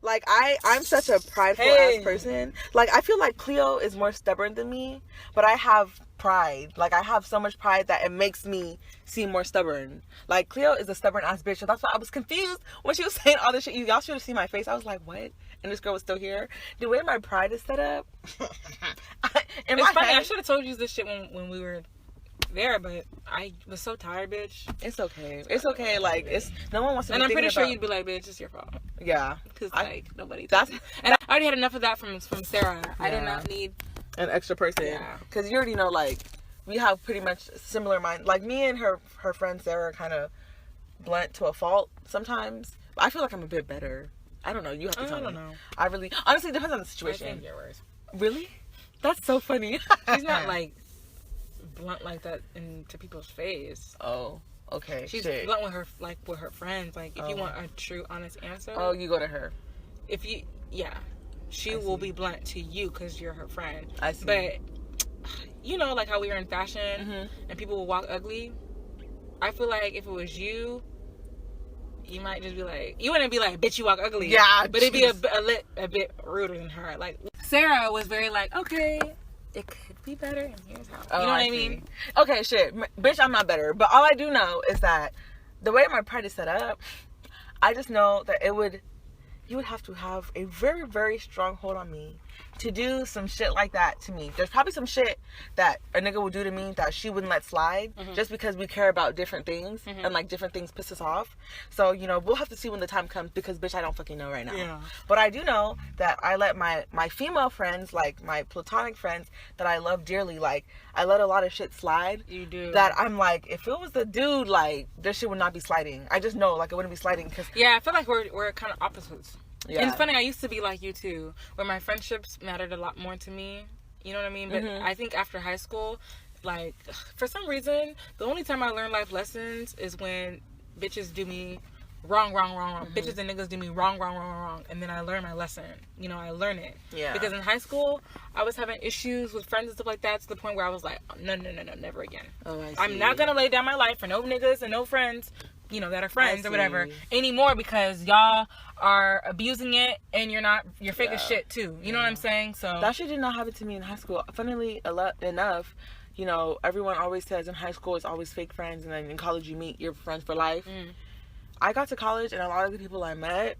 Like, I'm such a prideful ass person. Like, I feel like Cleo is more stubborn than me, but I have pride. Like, I have so much pride that it makes me seem more stubborn. Like, Cleo is a stubborn ass bitch, so that's why I was confused when she was saying all this shit. Y'all should have seen my face. I was like, what? And this girl was still here. The way my pride is set up. It's funny. I should have told you this shit when we were there, but I was so tired, bitch. It's okay. It's okay. Like, it's no one wants to. And I'm pretty sure you'd be like, bitch, it's your fault. Yeah, because like nobody. And I already had enough of that from Sarah. Yeah. I did not need an extra person. Yeah, because you already know, like, we have pretty much similar mind. Like, me and her friend Sarah are kind of blunt to a fault sometimes. But I feel like I'm a bit better. I don't know. You have to tell me. I don't know. I really, honestly, it depends on the situation. I think you're worse. Really? That's so funny. She's not like blunt like that into people's face. Oh, okay. She's blunt with her friends. Like, if you want a true, honest answer. Oh, you go to her. If you, she will be blunt to you because you're her friend. I see. But you know, like how we were in fashion and people will walk ugly. I feel like if it was you, you might just be like, you wouldn't be like, bitch, you walk ugly. Yeah, but it'd be a bit ruder than her. Like, Sarah was very like, okay, it could be better, and here's how. You know what I mean? Okay, shit. Bitch, I'm not better. But all I do know is that the way my pride is set up, I just know that you would have to have a very, very strong hold on me to do some shit like that to me. There's probably some shit that a nigga would do to me that she wouldn't let slide just because we care about different things and like different things piss us off. So, you know, we'll have to see when the time comes because, bitch, I don't fucking know right now. Yeah. But I do know that I let my female friends, like my platonic friends that I love dearly, like, I let a lot of shit slide. You do. That I'm like, if it was the dude, like, this shit would not be sliding. I just know, like, it wouldn't be sliding because... Yeah, I feel like we're kind of opposites. Yeah. And it's funny, I used to be like you too, where my friendships mattered a lot more to me. You know what I mean? But I think after high school, like, for some reason, the only time I learned life lessons is when bitches do me wrong. Bitches and niggas do me wrong. And then I learn my lesson. You know, I learn it. Yeah. Because in high school, I was having issues with friends and stuff like that to the point where I was like, no, never again. Oh, I see. I'm not going to lay down my life for no niggas and no friends, you know, that are friends or whatever anymore because y'all are abusing it and you're fake as shit too. You know what I'm saying? So that shit did not happen to me in high school. Funnily enough, you know, everyone always says in high school it's always fake friends and then in college you meet your friends for life. I got to college and a lot of the people I met,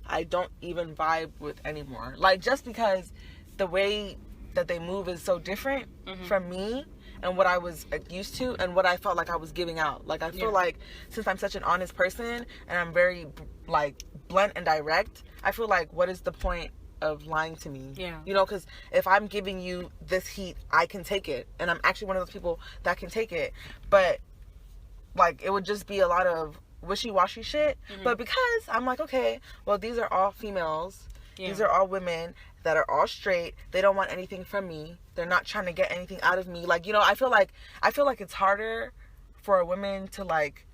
I don't even vibe with anymore. Like, just because the way that they move is so different from me and what I was used to and what I felt like I was giving out. Like, I feel like since I'm such an honest person and I'm very, like, blunt and direct, I feel like, what is the point of lying to me? Yeah. You know, because if I'm giving you this heat, I can take it. And I'm actually one of those people that can take it. But, like, it would just be a lot of wishy-washy shit. But because I'm like, okay, well, these are all females. These are all women that are all straight. They don't want anything from me. They're not trying to get anything out of me. Like, you know, I feel like it's harder for a woman to, like,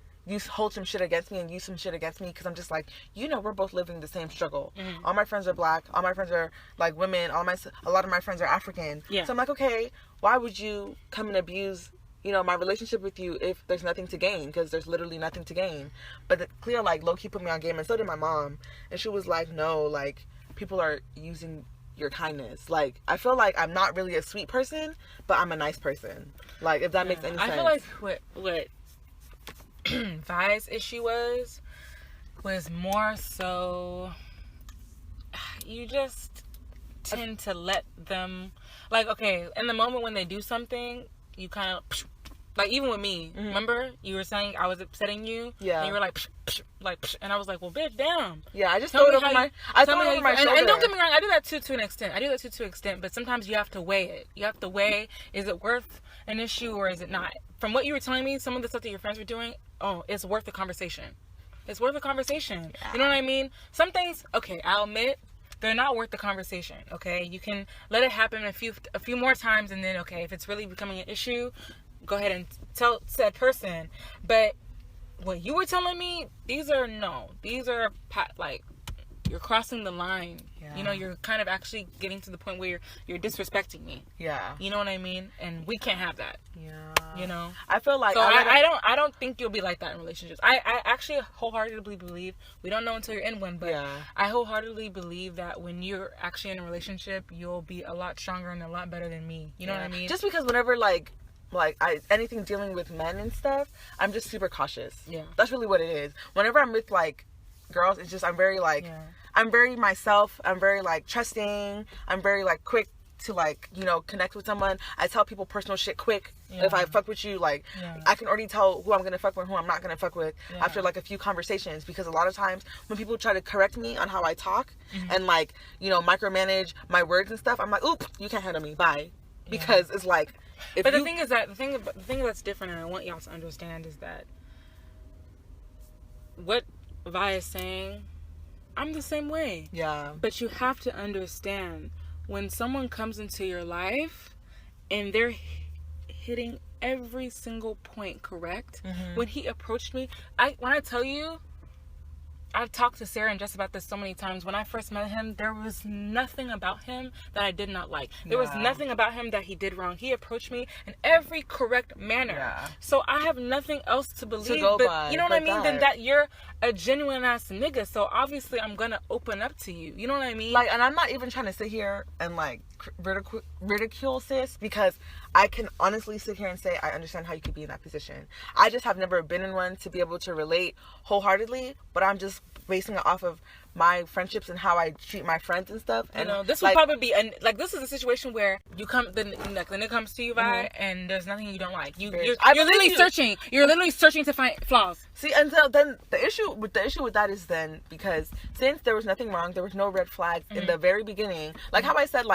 hold some shit against me and use some shit against me because I'm just like, you know, we're both living the same struggle. All my friends are black. All my friends are, like, women. A lot of my friends are African. So I'm like, okay, why would you come and abuse, you know, my relationship with you if there's nothing to gain? Because there's literally nothing to gain. But Cleo, like, low-key put me on game, and so did my mom. And she was like, no, like, people are using your kindness. Like, I feel like I'm not really a sweet person, but I'm a nice person. Like, if that makes any sense. I feel like what Vi's issue was more so you just tend to let them, like, okay, in the moment when they do something, you kind of, like, even with me, remember you were saying I was upsetting you, and you were like, and I was like, well, bitch, damn. Yeah, I just throw it over my shoulder. And don't get me wrong, I do that too to an extent. But sometimes you have to weigh it. You have to weigh, is it worth an issue or is it not? From what you were telling me, some of the stuff that your friends were doing, it's worth the conversation. It's worth the conversation. Yeah. You know what I mean? Some things, okay, I'll admit, they're not worth the conversation. Okay, you can let it happen a few more times, and then, okay, if it's really becoming an issue, go ahead and tell said person. But what you were telling me, these are you're crossing the line. Yeah. You know, you're kind of actually getting to the point where you're disrespecting me. Yeah. You know what I mean? And we can't have that. Yeah. You know? I feel like... So I don't think you'll be like that in relationships. I actually wholeheartedly believe, we don't know until you're in one, but I wholeheartedly believe that when you're actually in a relationship, you'll be a lot stronger and a lot better than me. You know what I mean? Just because whenever, anything dealing with men and stuff, I'm just super cautious. Yeah. That's really what it is. Whenever I'm with, girls, it's just, I'm very, I'm very myself. I'm very, trusting. I'm very, quick to, connect with someone. I tell people personal shit quick. Yeah. If I fuck with you, I can already tell who I'm going to fuck with, who I'm not going to fuck with after, a few conversations. Because a lot of times when people try to correct me on how I talk and, micromanage my words and stuff, I'm like, oop, you can't handle me. Bye. Because it's but the thing is that the thing that's different, and I want y'all to understand, is that what Vi is saying, I'm the same way. Yeah. But you have to understand, when someone comes into your life and they're hitting every single point correct, when he approached me, when I tell you, I've talked to Sarah and Jess about this so many times. When I first met him, there was nothing about him that I did not like. There was nothing about him that he did wrong. He approached me in every correct manner. Yeah. So I have nothing else to believe. You know what I mean? Than that you're a genuine ass nigga. So obviously I'm gonna open up to you. You know what I mean? And I'm not even trying to sit here and ridicule sis, because I can honestly sit here and say I understand how you could be in that position. I just have never been in one to be able to relate wholeheartedly, but I'm just basing it off of my friendships and how I treat my friends and stuff. And this would probably be this is a situation where you come, the nigga comes to you, Vi, and there's nothing you don't like. You're literally searching. You're literally searching to find flaws. See, until then, the issue with that is then, because since there was nothing wrong, there was no red flags in the very beginning. How I said,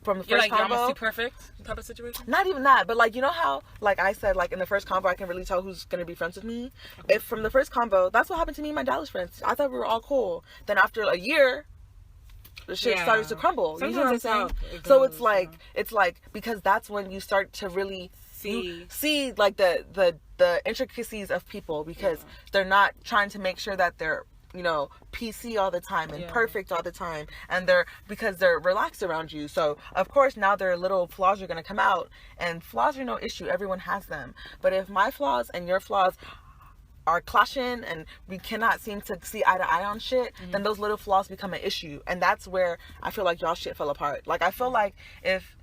from the first combo, you're almost too perfect type of situation. Not even that, but you know how I said, in the first combo I can really tell who's gonna be friends with me. Okay. If from the first combo, that's what happened to me and my Dallas friends. I thought we were all cool. Then after a year, the shit started to crumble. Sometimes, you know what I'm saying? So it's because that's when you start to really see the intricacies of people, because they're not trying to make sure that they're PC all the time and perfect all the time, and because they're relaxed around you. So of course now their little flaws are going to come out, and flaws are no issue. Everyone has them. But if my flaws and your flaws are clashing and we cannot seem to see eye to eye on shit, then those little flaws become an issue. And that's where I feel like y'all shit fell apart. I feel like if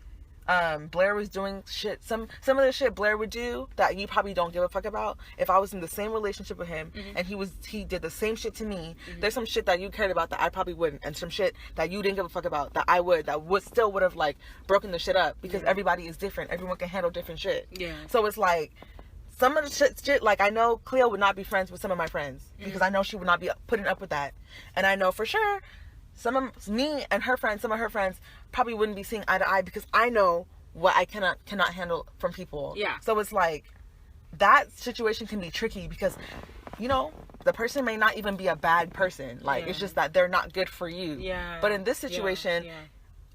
Blair was doing shit, some of the shit Blair would do that you probably don't give a fuck about, if I was in the same relationship with him and he did the same shit to me, there's some shit that you cared about that I probably wouldn't, and some shit that you didn't give a fuck about that I would, that still would have broken the shit up, because everybody is different. Everyone can handle different shit. Yeah. So it's some of the shit, I know Cleo would not be friends with some of my friends, because I know she would not be putting up with that. And I know for sure some of me and her friends, some of her friends probably wouldn't be seeing eye to eye, because I know what I cannot handle from people. Yeah. So it's that situation can be tricky, because the person may not even be a bad person. It's just that they're not good for you. Yeah. But in this situation,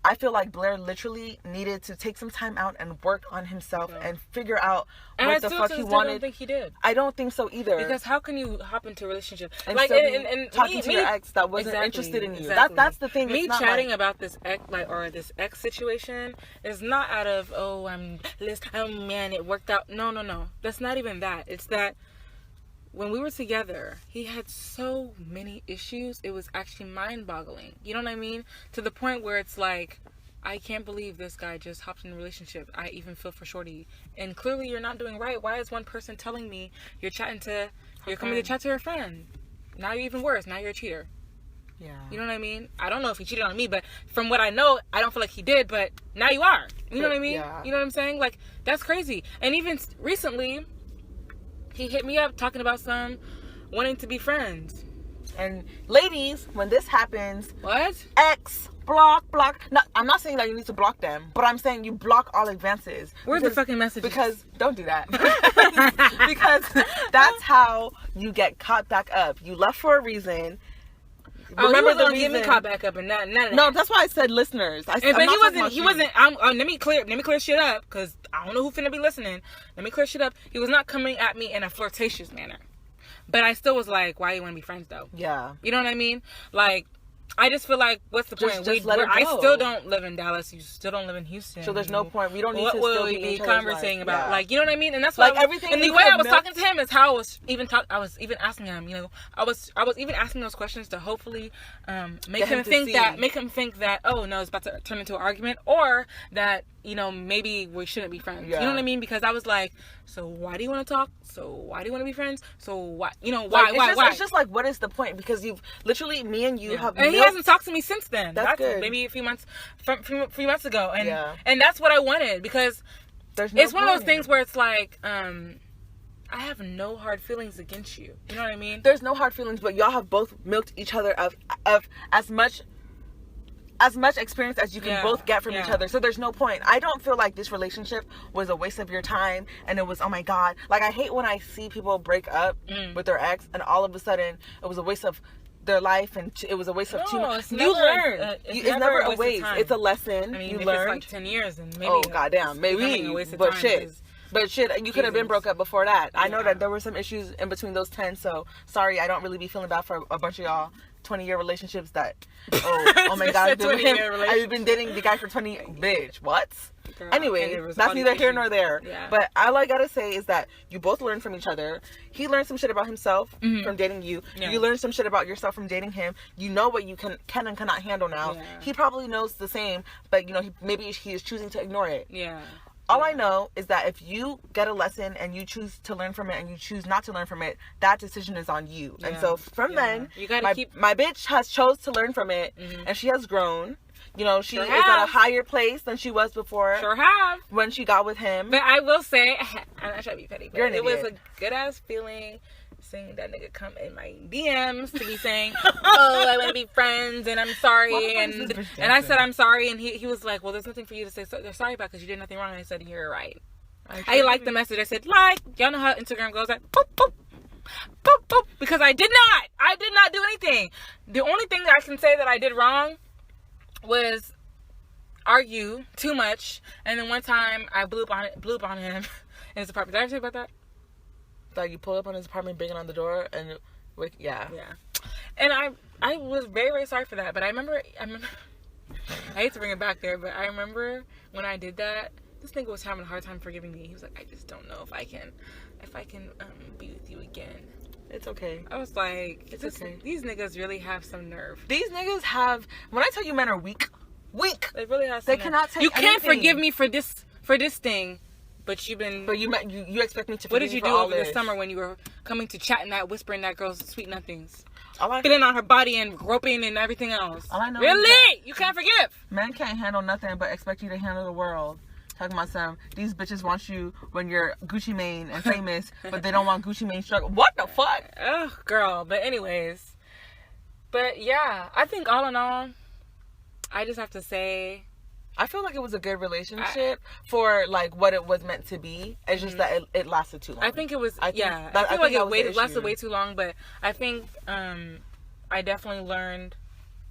I feel like Blair literally needed to take some time out and work on himself and figure out what the fuck he wanted. I don't think he did. I don't think so either. Because how can you hop into a relationship and talking to your ex that wasn't interested in you? Exactly. That's the thing. Me chatting about this ex, or this ex situation, is not out of oh man, it worked out. No. That's not even that. It's that when we were together, he had so many issues, it was actually mind-boggling. You know what I mean? To the point where it's I can't believe this guy just hopped in a relationship. I even feel for Shorty. And clearly you're not doing right. Why is one person telling me you're coming to chat to her friend? Now you're even worse. Now you're a cheater. Yeah. You know what I mean? I don't know if he cheated on me, but from what I know, I don't feel like he did, but now you are. You know what I mean? Yeah. You know what I'm saying? That's crazy. And even recently, he hit me up talking about wanting to be friends. And ladies, when this happens, what? Block. No, I'm not saying that you need to block them, but I'm saying you block all advances. Where's the fucking messages? Because don't do that. Because that's how you get caught back up. You left for a reason. Remember the reason. Get me caught back up and none of that. No, that's why I said listeners. But he wasn't. Let me clear shit up, because I don't know who finna be listening. Let me clear shit up. He was not coming at me in a flirtatious manner, but I still was why you want to be friends though? Yeah. You know what I mean? I just feel like, what's the point? Just let it go. I still don't live in Dallas. You still don't live in Houston. So there's no point. We don't need what to will still we be conversing about? Yeah. Like, you know what I mean? And that's what like everything. And the way I was talking to him is how I was even asking him. You know, I was even asking those questions to hopefully make him think that oh no, it's about to turn into an argument, or that, you know, maybe we shouldn't be friends. Yeah. You know what I mean? Because I was like, so why do you want to talk? So why do you want to be friends? So why? You know, why? It's just like, what is the point? Because you've literally, me and you have. And he hasn't talked to me since then. That's good. Maybe a few months ago, and that's what I wanted, because it's one of those things where it's like, I have no hard feelings against you. You know what I mean? There's no hard feelings, but y'all have both milked each other of as much experience as you can both get from each other. So there's no point. I don't feel like this relationship was a waste of your time, and it was, oh my God. Like, I hate when I see people break up with their ex, and all of a sudden it was a waste of their life, and it was a waste of 2 months. You learn. It's never a waste. It's a lesson. I mean, you if learned. It's like 10 years, and maybe. Oh, goddamn. Maybe. But shit, you could have been broke up before that. I know that there were some issues in between those 10, so sorry, I don't really be feeling bad for a bunch of y'all 20-year relationships that, oh my God, I've been dating the guy for 20, bitch, what? Girl, anyway, that's neither here nor there. Yeah. But all I gotta say is that you both learned from each other. He learned some shit about himself from dating you. Yeah. You learned some shit about yourself from dating him. You know what you can and cannot handle now. Yeah. He probably knows the same, but you know, maybe he is choosing to ignore it. Yeah. All I know is that if you get a lesson and you choose to learn from it and you choose not to learn from it, that decision is on you. Yeah. And so from then, you gotta my bitch has chose to learn from it, and she has grown. You know, she is at a higher place than she was before. Sure have. When she got with him. But I will say, I'm not trying to be petty, but it was a good ass feeling seeing that nigga come in my DMs to be saying, oh, I want to be friends, and I'm sorry, and I said I'm sorry, and he was like, well, there's nothing for you to say sorry about, because you did nothing wrong. And I said, you're right. I liked the message. I said, y'all know how Instagram goes, like, boop, boop, boop, boop, because I did not do anything. The only thing that I can say that I did wrong was argue too much, and then one time I blew up on him in his apartment. Did I ever say about that? Like, you pull up on his apartment, banging on the door, and yeah. And I was very, very sorry for that. But I remember I hate to bring it back there, but I remember when I did that, this nigga was having a hard time forgiving me. He was like, I just don't know if I can be with you again. It's okay. I was like, it's okay. These niggas really have some nerve. These niggas have, when I tell you men are weak. They really have some nerve. Cannot take You can't forgive me for this thing. But you expect me to. What did you do over the summer when you were coming to chat and whispering that girl's sweet nothings, feeling on her body and groping and everything else? All I know really, you can't forgive. Men can't handle nothing but expect you to handle the world. Talking about these bitches want you when you're Gucci Mane and famous, but they don't want Gucci Mane struggle. What the fuck? Oh, girl. But anyways, yeah, I think all in all, I just have to say, I feel like it was a good relationship for like what it was meant to be. It's just that it lasted too long. I think it was. I feel like it lasted way too long, but I think I definitely learned,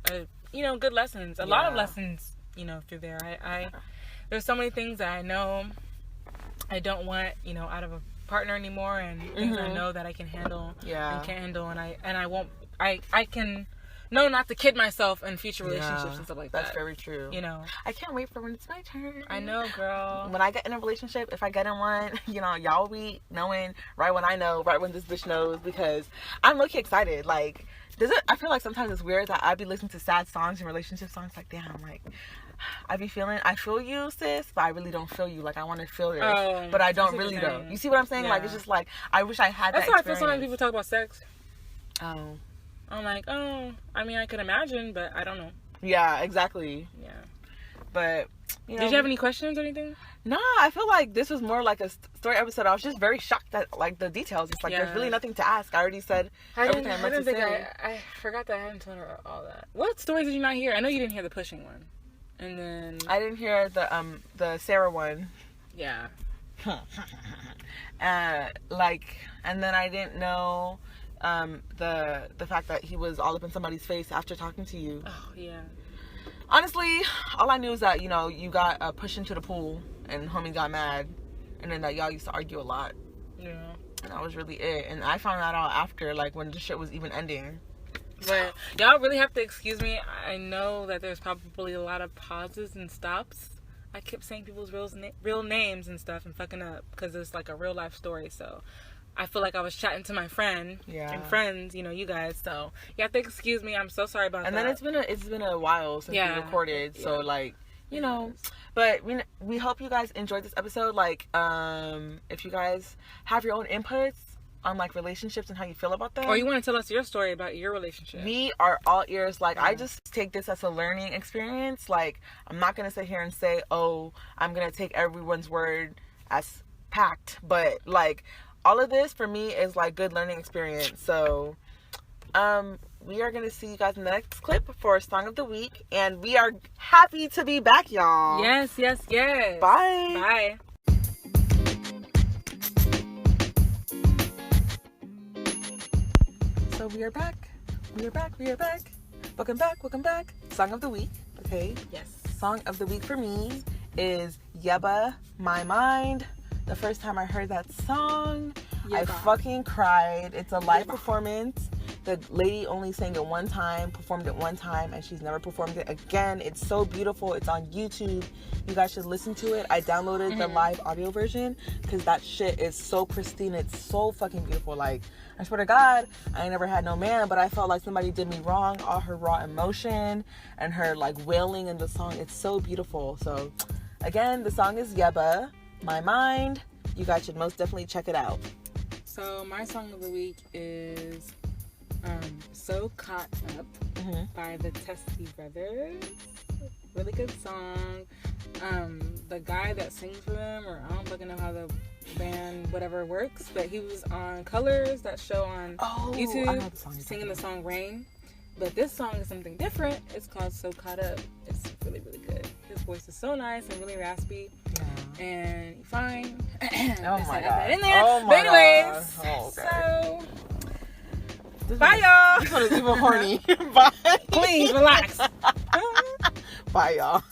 good lessons. A lot of lessons, through there. There's so many things that I know I don't want, out of a partner anymore, and things I know that I can handle and can't handle, and I won't. I can. No, not to kid myself in future relationships and stuff like that. That's very true. I can't wait for when it's my turn. I know, girl. When I get in a relationship, if I get in one, y'all be knowing right when I know, right when this bitch knows, because I'm low-key excited. Like, I feel like sometimes it's weird that I be listening to sad songs and relationship songs, like, damn, like, I feel you, sis, but I really don't feel you. Like, I want to feel this, but I don't really though. You see what I'm saying? Yeah. Like, it's just like, I wish I had that experience. That's how I feel sometimes people talk about sex. Oh. I'm like, I mean, I could imagine, but I don't know. Yeah, exactly. Yeah. But, Did you have any questions or anything? Nah, I feel like this was more like a story episode. I was just very shocked at, like, the details. It's like, there's really nothing to ask. I already said everything I meant to say. I forgot that I hadn't told her all that. What stories did you not hear? I know you didn't hear the pushing one. And then... I didn't hear the Sarah one. Yeah. And then I didn't know... the fact that he was all up in somebody's face after talking to you. Oh, yeah. Honestly, all I knew is that, you got pushed into the pool and homie got mad, and then that y'all used to argue a lot. Yeah. And that was really it. And I found that out after, like, when the shit was even ending. But y'all really have to excuse me. I know that there's probably a lot of pauses and stops. I kept saying people's real names and stuff and fucking up because it's like a real life story. So I feel like I was chatting to my friend and friends, you know, you guys. So you have to excuse me. I'm so sorry about that. And then it's been a while since we recorded. So like, you know, but we hope you guys enjoyed this episode. Like, if you guys have your own inputs on like relationships and how you feel about them, or you want to tell us your story about your relationship, we are all ears. Like, I just take this as a learning experience. Like, I'm not gonna sit here and say, oh, I'm gonna take everyone's word as packed, but like, all of this for me is like good learning experience. So we are gonna see you guys in the next clip for Song of the Week, and we are happy to be back, y'all. Yes. Bye. So we are back. Welcome back. Song of the week. Okay. Yes. Song of the week for me is Yeba, My Mind. The first time I heard that song, I fucking cried. It's a live performance. The lady only sang it one time, performed it one time, and she's never performed it again. It's so beautiful. It's on YouTube. You guys should listen to it. I downloaded the live audio version because that shit is so pristine. It's so fucking beautiful. Like, I swear to God, I ain't never had no man, but I felt like somebody did me wrong. All her raw emotion and her like wailing in the song. It's so beautiful. So again, the song is Yeba, My Mind. You guys should most definitely check it out. So my song of the week is So Caught Up by the Testy Brothers. Really good song. The guy that sings for them, or I don't fucking know how the band whatever works, but he was on Colors, that show on YouTube, singing the song Rain. But this song is something different. It's called So Caught Up. It's really, really good. His voice is so nice and really raspy. Yeah. And fine. Oh my God. In there. But anyways, so bye y'all. This one is even horny. Bye. Please relax. Bye y'all.